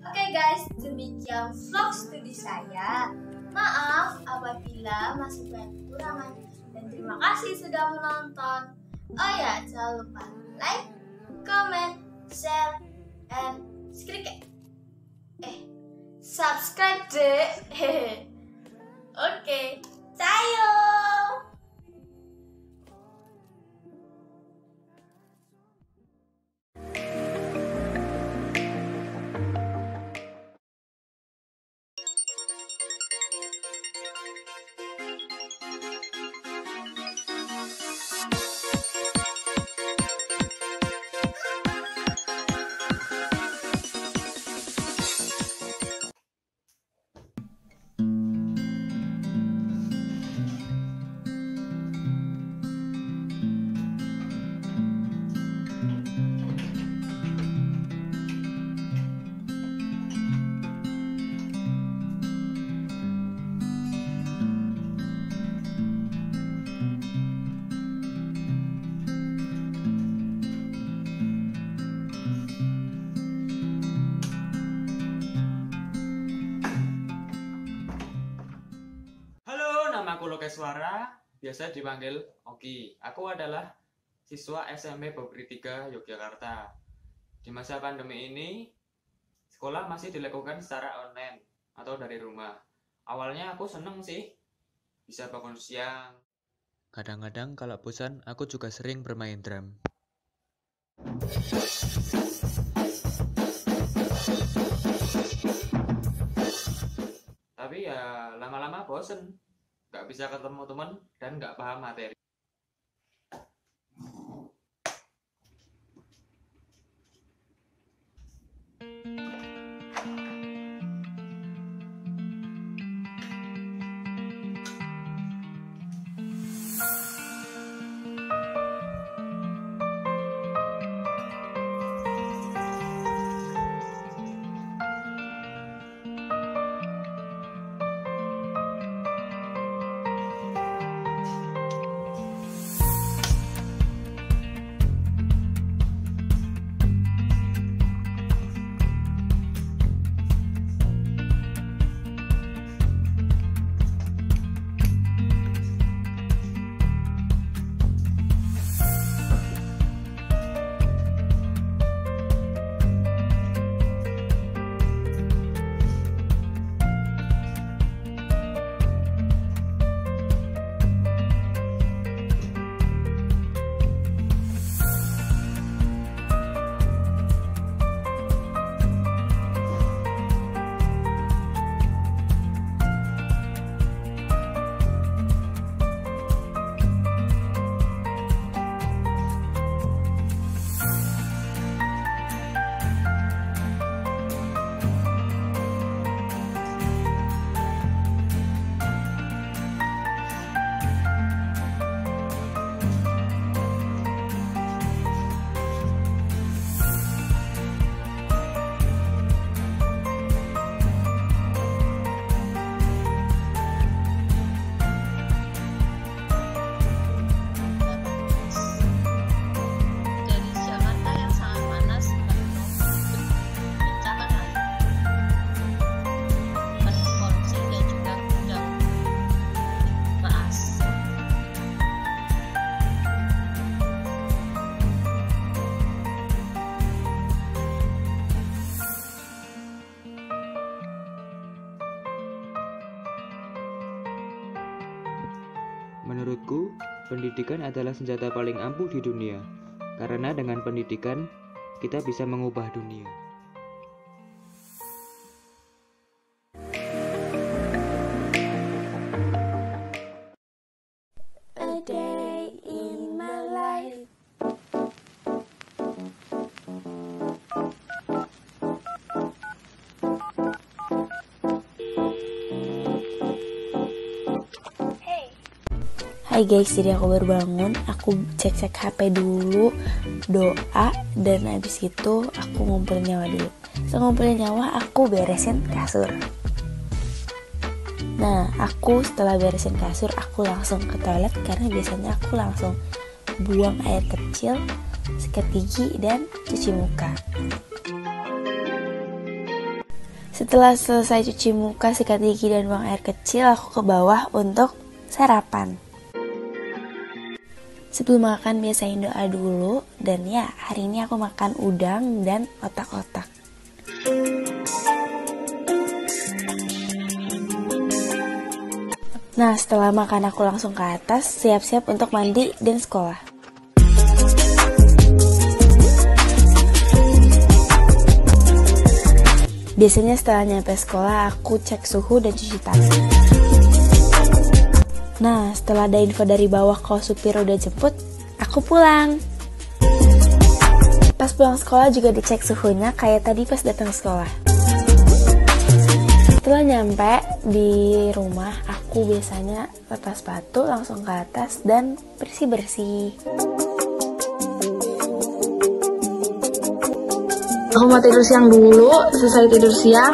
Oke guys, demikian vlog studi saya. Maaf apabila masih banyak kekurangan dan terima kasih sudah menonton. Oh ya, jangan lupa like, comment, share, and subscribe deh. Oke, ciao. Suara, biasa dipanggil Oki. Aku adalah siswa SMP Bagri 3 Yogyakarta. Di masa pandemi ini, sekolah masih dilakukan secara online atau dari rumah. Awalnya aku seneng sih, bisa bangun siang. Kadang-kadang kalau bosan, aku juga sering bermain drum. Tapi ya lama-lama bosen, gak bisa ketemu teman dan gak paham materi. Menurutku, pendidikan adalah senjata paling ampuh di dunia, karena dengan pendidikan, kita bisa mengubah dunia. A day in my life. Hai guys, jadi aku baru bangun, aku cek-cek HP dulu, doa, dan habis itu aku ngumpulin nyawa dulu. So ngumpulin nyawa, aku beresin kasur. Nah, aku setelah beresin kasur, aku langsung ke toilet karena biasanya aku langsung buang air kecil, sikat gigi, dan cuci muka. Setelah selesai cuci muka, sikat gigi, dan buang air kecil, aku ke bawah untuk sarapan. Sebelum makan biasain doa dulu, dan ya hari ini aku makan udang dan otak-otak. Nah, setelah makan aku langsung ke atas, siap-siap untuk mandi dan sekolah. Biasanya setelah nyampe sekolah, aku cek suhu dan cuci tangan. Nah, setelah ada info dari bawah kalau supir udah jemput, aku pulang. Pas pulang sekolah juga dicek suhunya kayak tadi pas datang sekolah. Setelah nyampe di rumah, aku biasanya lepas sepatu langsung ke atas dan bersih-bersih. Aku mau tidur siang dulu, selesai tidur siang,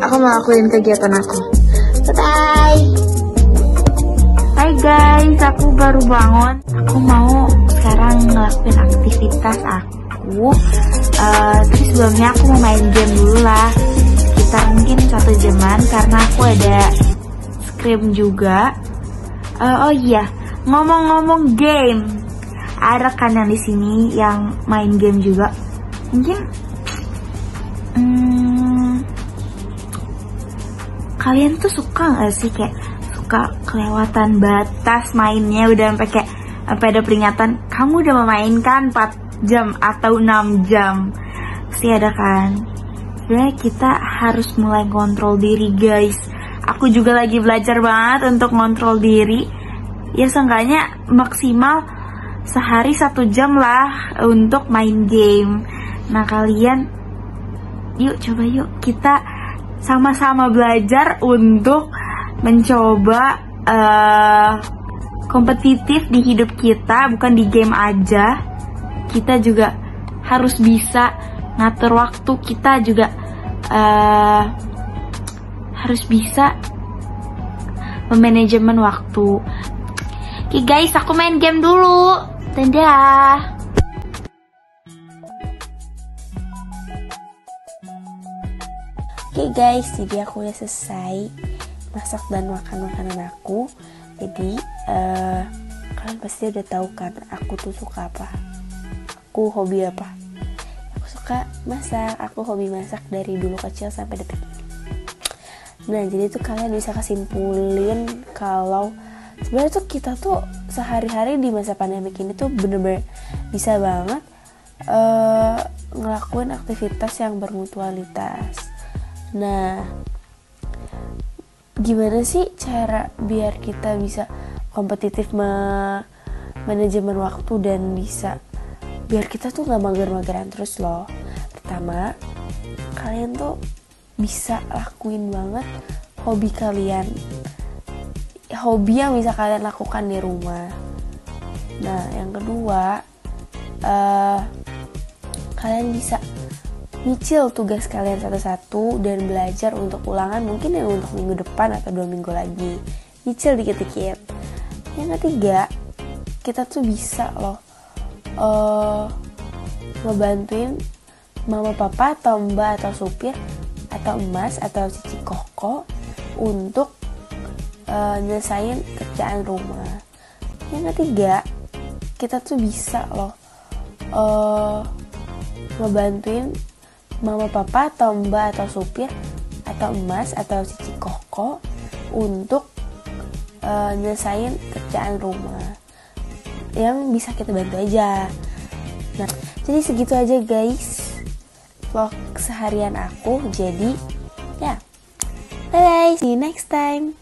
aku mau lakuin kegiatan aku. Bye-bye! Hai guys, aku baru bangun. Aku mau sekarang ngelakuin aktivitas aku. Terus sebelumnya aku mau main game dulu lah. Sekitar mungkin 1 jaman karena aku ada scrim juga. Oh iya, ngomong-ngomong game, ada kan yang di sini yang main game juga? Mungkin kalian tuh suka nggak sih kayak suka kelewatan batas mainnya, udah sampai ada peringatan kamu udah memainkan 4 jam atau 6 jam. Pasti ada kan? Sebenarnya kita harus mulai kontrol diri guys. Aku juga lagi belajar banget untuk kontrol diri. Ya seenggaknya maksimal sehari 1 jam lah untuk main game. Nah kalian, yuk coba yuk kita sama-sama belajar untuk mencoba kompetitif di hidup kita, bukan di game aja. Kita juga harus bisa ngatur waktu, kita juga harus bisa memanajemen waktu. Oke guys, aku main game dulu. Dadah. Oke guys, jadi aku udah selesai masak dan makan makanan aku. Jadi kalian pasti udah tahu kan aku tuh suka apa, aku hobi apa. Aku suka masak, aku hobi masak dari dulu kecil sampai detik ini. Nah jadi tuh kalian bisa kesimpulin kalau sebenarnya tuh kita tuh sehari-hari di masa pandemi ini tuh bener-bener bisa banget ngelakuin aktivitas yang bermutualitas. Nah gimana sih cara biar kita bisa kompetitif manajemen waktu dan bisa biar kita tuh gak mager-mageran terus loh. Pertama, kalian tuh bisa lakuin banget hobi kalian, hobi yang bisa kalian lakukan di rumah. Nah yang kedua, kalian bisa nyicil tugas kalian satu-satu dan belajar untuk ulangan mungkin yang untuk minggu depan atau 2 minggu lagi. Nyicil dikit-dikit. Yang ketiga, kita tuh bisa loh ngebantuin mama papa atau mbak atau supir atau emas atau cici koko untuk nyelesain kerjaan rumah. Yang ketiga, kita tuh bisa loh ngebantuin mama papa atau mbak atau supir atau emas atau cici koko untuk nyelesain kerjaan rumah yang bisa kita bantu aja. Nah jadi segitu aja guys vlog seharian aku. Jadi ya, bye bye, see you next time.